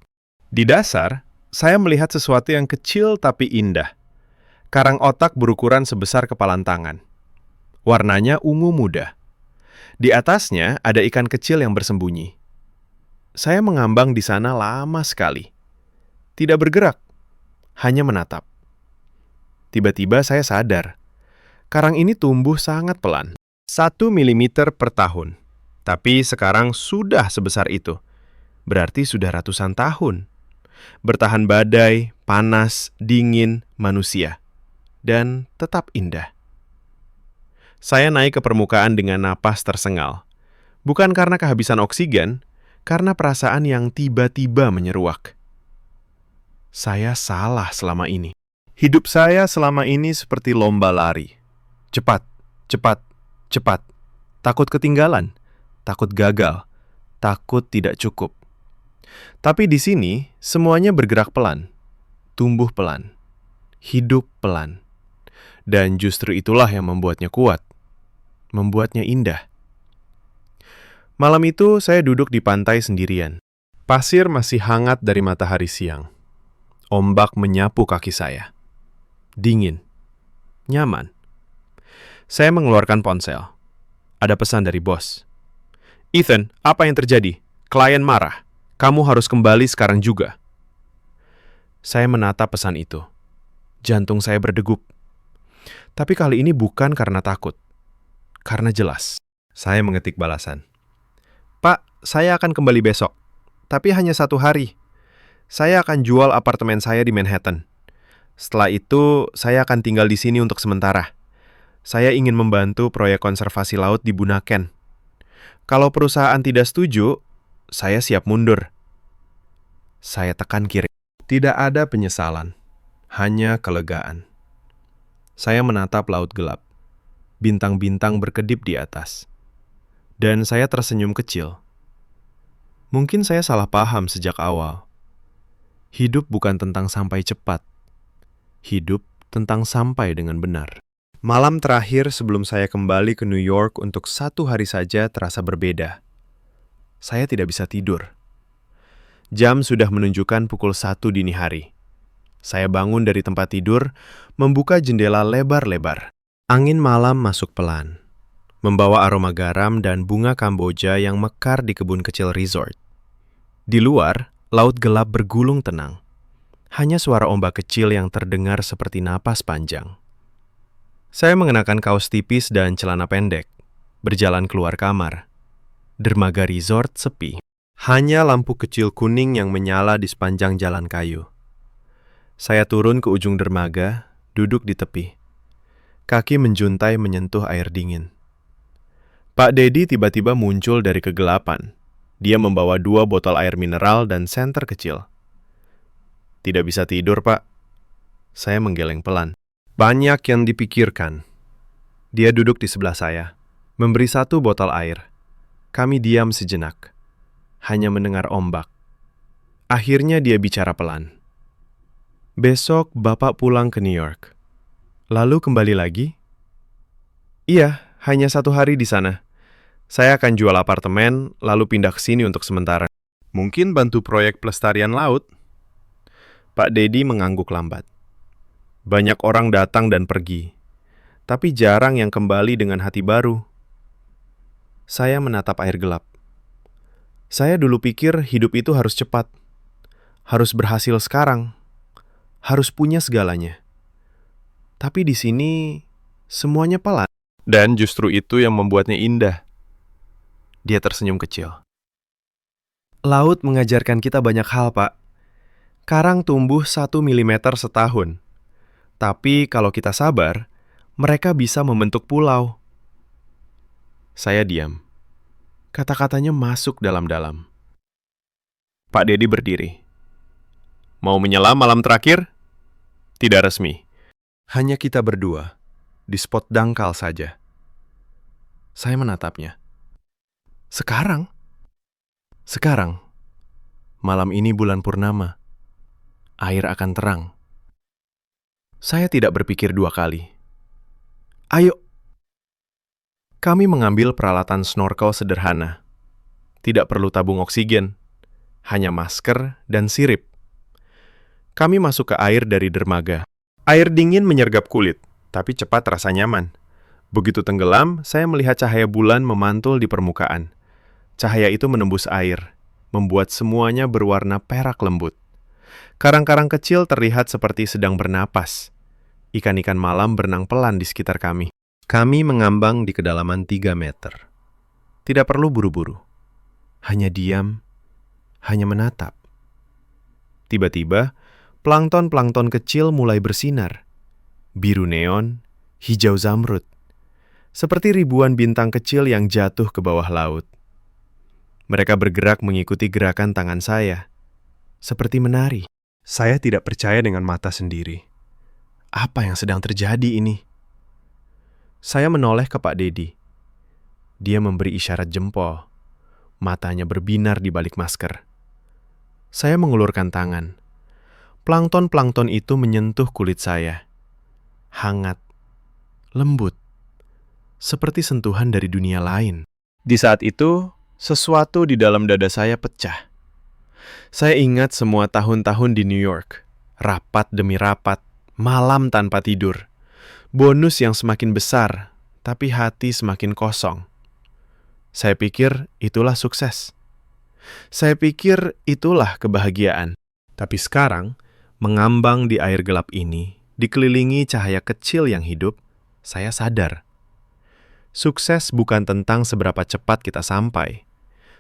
Di dasar, saya melihat sesuatu yang kecil tapi indah. Karang otak berukuran sebesar kepalan tangan. Warnanya ungu muda. Di atasnya ada ikan kecil yang bersembunyi. Saya mengambang di sana lama sekali. Tidak bergerak, hanya menatap. Tiba-tiba saya sadar, karang ini tumbuh sangat pelan. 1 milimeter per tahun. Tapi sekarang sudah sebesar itu. Berarti sudah ratusan tahun. Bertahan badai, panas, dingin, manusia. Dan tetap indah. Saya naik ke permukaan dengan napas tersengal. Bukan karena kehabisan oksigen, karena perasaan yang tiba-tiba menyeruak. Saya salah selama ini. Hidup saya selama ini seperti lomba lari. Cepat, cepat, cepat. Takut ketinggalan, takut gagal, takut tidak cukup. Tapi di sini, semuanya bergerak pelan, tumbuh pelan, hidup pelan. Dan justru itulah yang membuatnya kuat, membuatnya indah. Malam itu, saya duduk di pantai sendirian. Pasir masih hangat dari matahari siang. Ombak menyapu kaki saya. Dingin, nyaman. Saya mengeluarkan ponsel. Ada pesan dari bos. "Ethan, apa yang terjadi? Klien marah. Kamu harus kembali sekarang juga." Saya menatap pesan itu. Jantung saya berdegup. Tapi kali ini bukan karena takut. Karena jelas. Saya mengetik balasan. "Pak, saya akan kembali besok. Tapi hanya 1 hari. Saya akan jual apartemen saya di Manhattan. Setelah itu, saya akan tinggal di sini untuk sementara. Saya ingin membantu proyek konservasi laut di Bunaken. Kalau perusahaan tidak setuju, saya siap mundur." Saya tekan kirim. Tidak ada penyesalan, hanya kelegaan. Saya menatap laut gelap. Bintang-bintang berkedip di atas. Dan saya tersenyum kecil. Mungkin saya salah paham sejak awal. Hidup bukan tentang sampai cepat. Hidup tentang sampai dengan benar. Malam terakhir sebelum saya kembali ke New York untuk 1 hari saja terasa berbeda. Saya tidak bisa tidur. Jam sudah menunjukkan pukul 1 dini hari. Saya bangun dari tempat tidur, membuka jendela lebar-lebar. Angin malam masuk pelan, membawa aroma garam dan bunga Kamboja yang mekar di kebun kecil resort. Di luar, laut gelap bergulung tenang. Hanya suara ombak kecil yang terdengar seperti napas panjang. Saya mengenakan kaos tipis dan celana pendek, berjalan keluar kamar. Dermaga resort sepi. Hanya lampu kecil kuning yang menyala di sepanjang jalan kayu. Saya turun ke ujung dermaga, duduk di tepi. Kaki menjuntai menyentuh air dingin. Pak Dedi tiba-tiba muncul dari kegelapan. Dia membawa 2 botol air mineral dan senter kecil. "Tidak bisa tidur, Pak." Saya menggeleng pelan. "Banyak yang dipikirkan." Dia duduk di sebelah saya, memberi 1 botol air. Kami diam sejenak, hanya mendengar ombak. Akhirnya dia bicara pelan. Besok Bapak pulang ke New York. Lalu kembali lagi? Iya, hanya 1 hari di sana. Saya akan jual apartemen, lalu pindah ke sini untuk sementara. Mungkin bantu proyek pelestarian laut? Pak Dedi mengangguk lambat. Banyak orang datang dan pergi, tapi jarang yang kembali dengan hati baru. Saya menatap air gelap. Saya dulu pikir hidup itu harus cepat, harus berhasil sekarang, harus punya segalanya. Tapi di sini, semuanya pelan. Dan justru itu yang membuatnya indah. Dia tersenyum kecil. Laut mengajarkan kita banyak hal, Pak. Karang tumbuh 1 milimeter setahun. Tapi kalau kita sabar, mereka bisa membentuk pulau. Saya diam. Kata-katanya masuk dalam-dalam. Pak Dedi berdiri. Mau menyelam malam terakhir? Tidak resmi. Hanya kita berdua, di spot dangkal saja. Saya menatapnya. Sekarang? Sekarang. Malam ini bulan purnama. Air akan terang. Saya tidak berpikir 2 kali. Ayo. Kami mengambil peralatan snorkel sederhana. Tidak perlu tabung oksigen. Hanya masker dan sirip. Kami masuk ke air dari dermaga. Air dingin menyergap kulit, tapi cepat terasa nyaman. Begitu tenggelam, saya melihat cahaya bulan memantul di permukaan. Cahaya itu menembus air, membuat semuanya berwarna perak lembut. Karang-karang kecil terlihat seperti sedang bernapas. Ikan-ikan malam berenang pelan di sekitar kami. Kami mengambang di kedalaman 3 meter. Tidak perlu buru-buru. Hanya diam, hanya menatap. Tiba-tiba, plankton-plankton kecil mulai bersinar. Biru neon, hijau zamrud. Seperti ribuan bintang kecil yang jatuh ke bawah laut. Mereka bergerak mengikuti gerakan tangan saya. Seperti menari. Saya tidak percaya dengan mata sendiri. Apa yang sedang terjadi ini? Saya menoleh ke Pak Dedi. Dia memberi isyarat jempol. Matanya berbinar di balik masker. Saya mengulurkan tangan. Plankton-plankton itu menyentuh kulit saya. Hangat, lembut, seperti sentuhan dari dunia lain. Di saat itu, sesuatu di dalam dada saya pecah. Saya ingat semua tahun-tahun di New York. Rapat demi rapat, malam tanpa tidur. Bonus yang semakin besar, tapi hati semakin kosong. Saya pikir itulah sukses. Saya pikir itulah kebahagiaan. Tapi sekarang, mengambang di air gelap ini, dikelilingi cahaya kecil yang hidup, saya sadar. Sukses bukan tentang seberapa cepat kita sampai.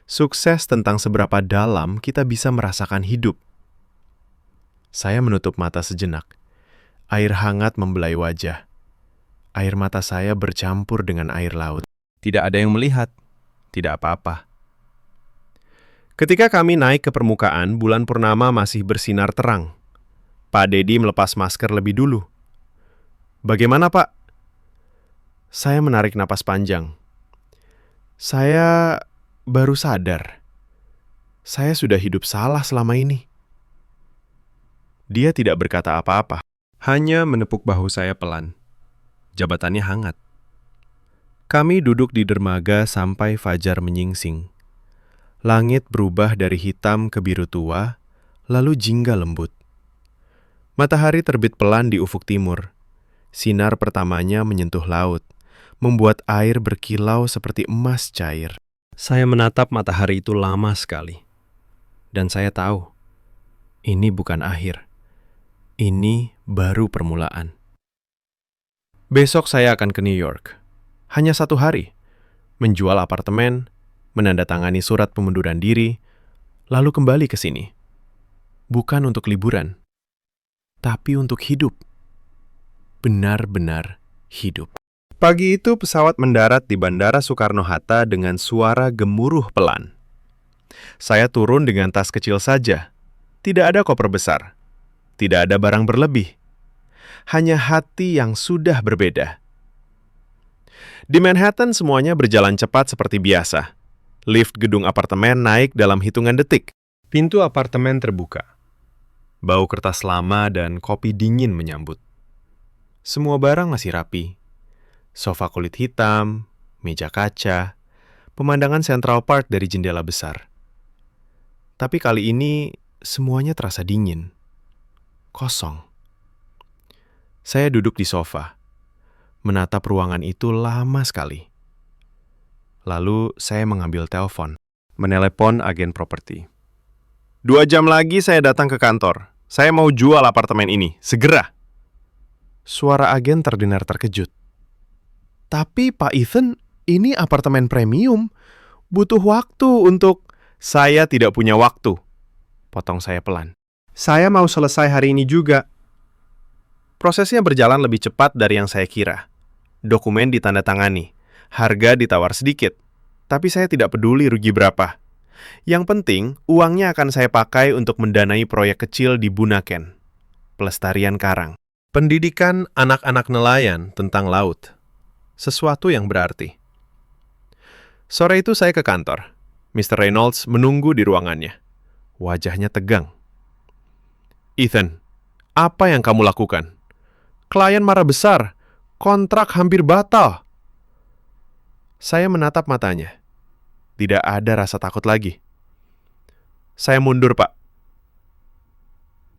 Sukses tentang seberapa dalam kita bisa merasakan hidup. Saya menutup mata sejenak. Air hangat membelai wajah. Air mata saya bercampur dengan air laut. Tidak ada yang melihat. Tidak apa-apa. Ketika kami naik ke permukaan, bulan purnama masih bersinar terang. Pak Dedi melepas masker lebih dulu. Bagaimana, Pak? Saya menarik napas panjang. Saya baru sadar. Saya sudah hidup salah selama ini. Dia tidak berkata apa-apa, hanya menepuk bahu saya pelan. Jabatannya hangat. Kami duduk di dermaga sampai fajar menyingsing. Langit berubah dari hitam ke biru tua, lalu jingga lembut. Matahari terbit pelan di ufuk timur. Sinar pertamanya menyentuh laut, membuat air berkilau seperti emas cair. Saya menatap matahari itu lama sekali. Dan saya tahu, ini bukan akhir. Ini baru permulaan. Besok saya akan ke New York. Hanya 1 hari. Menjual apartemen, menandatangani surat pengunduran diri, lalu kembali ke sini. Bukan untuk liburan, tapi untuk hidup. Benar-benar hidup. Pagi itu pesawat mendarat di Bandara Soekarno-Hatta dengan suara gemuruh pelan. Saya turun dengan tas kecil saja. Tidak ada koper besar. Tidak ada barang berlebih. Hanya hati yang sudah berbeda. Di Manhattan semuanya berjalan cepat seperti biasa. Lift gedung apartemen naik dalam hitungan detik. Pintu apartemen terbuka. Bau kertas lama dan kopi dingin menyambut. Semua barang masih rapi. Sofa kulit hitam, meja kaca, pemandangan Central Park dari jendela besar. Tapi kali ini semuanya terasa dingin. Kosong. Saya duduk di sofa, menatap ruangan itu lama sekali. Lalu saya mengambil telepon, menelepon agen properti. 2 jam lagi saya datang ke kantor. Saya mau jual apartemen ini, segera. Suara agen terdengar terkejut. Tapi Pak Ethan, ini apartemen premium. Butuh waktu untuk... Saya tidak punya waktu. Potong saya pelan. Saya mau selesai hari ini juga. Prosesnya berjalan lebih cepat dari yang saya kira. Dokumen ditandatangani. Harga ditawar sedikit. Tapi saya tidak peduli rugi berapa. Yang penting, uangnya akan saya pakai untuk mendanai proyek kecil di Bunaken. Pelestarian karang. Pendidikan anak-anak nelayan tentang laut. Sesuatu yang berarti. Sore itu saya ke kantor. Mr. Reynolds menunggu di ruangannya. Wajahnya tegang. Ethan, apa yang kamu lakukan? Klien marah besar. Kontrak hampir batal. Saya menatap matanya. Tidak ada rasa takut lagi. Saya mundur, Pak.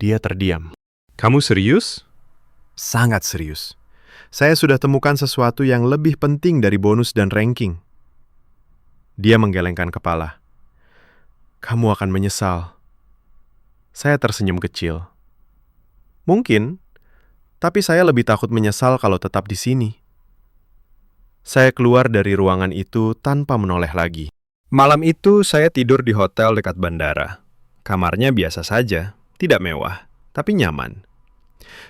Dia terdiam. Kamu serius? Sangat serius. Saya sudah temukan sesuatu yang lebih penting dari bonus dan ranking. Dia menggelengkan kepala. Kamu akan menyesal. Saya tersenyum kecil. Mungkin, tapi saya lebih takut menyesal kalau tetap di sini. Saya keluar dari ruangan itu tanpa menoleh lagi. Malam itu saya tidur di hotel dekat bandara. Kamarnya biasa saja, tidak mewah, tapi nyaman.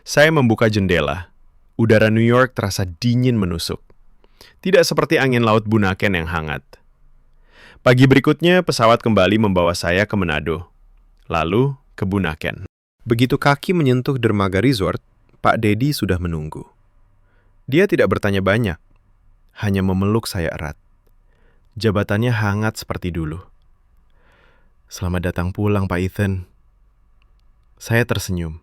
Saya membuka jendela. Udara New York terasa dingin menusuk. Tidak seperti angin laut Bunaken yang hangat. Pagi berikutnya pesawat kembali membawa saya ke Manado. Lalu ke Bunaken. Begitu kaki menyentuh dermaga resort, Pak Dedi sudah menunggu. Dia tidak bertanya banyak, hanya memeluk saya erat. Jabatannya hangat seperti dulu. Selamat datang pulang, Pak Ethan. Saya tersenyum.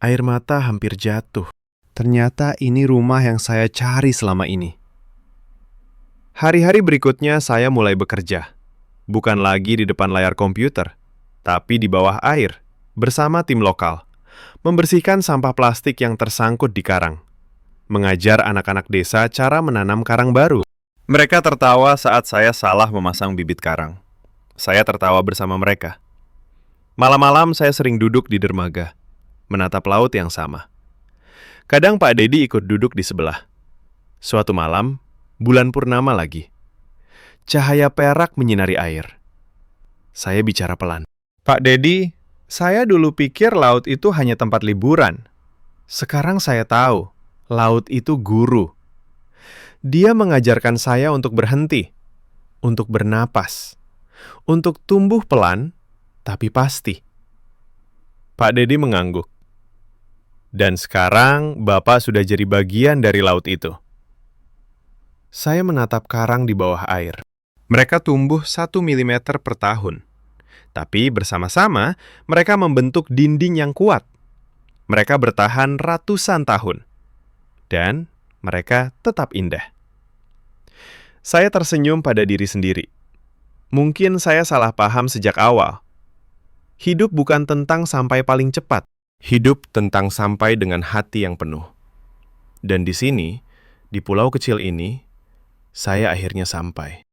Air mata hampir jatuh. Ternyata ini rumah yang saya cari selama ini. Hari-hari berikutnya saya mulai bekerja. Bukan lagi di depan layar komputer, tapi di bawah air, bersama tim lokal. Membersihkan sampah plastik yang tersangkut di karang. Mengajar anak-anak desa cara menanam karang baru. Mereka tertawa saat saya salah memasang bibit karang. Saya tertawa bersama mereka. Malam-malam saya sering duduk di dermaga, menatap laut yang sama. Kadang Pak Dedi ikut duduk di sebelah. Suatu malam, bulan purnama lagi. Cahaya perak menyinari air. Saya bicara pelan. Pak Dedi, saya dulu pikir laut itu hanya tempat liburan. Sekarang saya tahu, laut itu guru. Dia mengajarkan saya untuk berhenti, untuk bernapas, untuk tumbuh pelan, tapi pasti. Pak Dedi mengangguk. Dan sekarang Bapak sudah jadi bagian dari laut itu. Saya menatap karang di bawah air. Mereka tumbuh 1 mm per tahun. Tapi bersama-sama, mereka membentuk dinding yang kuat. Mereka bertahan ratusan tahun. Dan mereka tetap indah. Saya tersenyum pada diri sendiri. Mungkin saya salah paham sejak awal. Hidup bukan tentang sampai paling cepat. Hidup tentang sampai dengan hati yang penuh. Dan di sini, di pulau kecil ini, saya akhirnya sampai.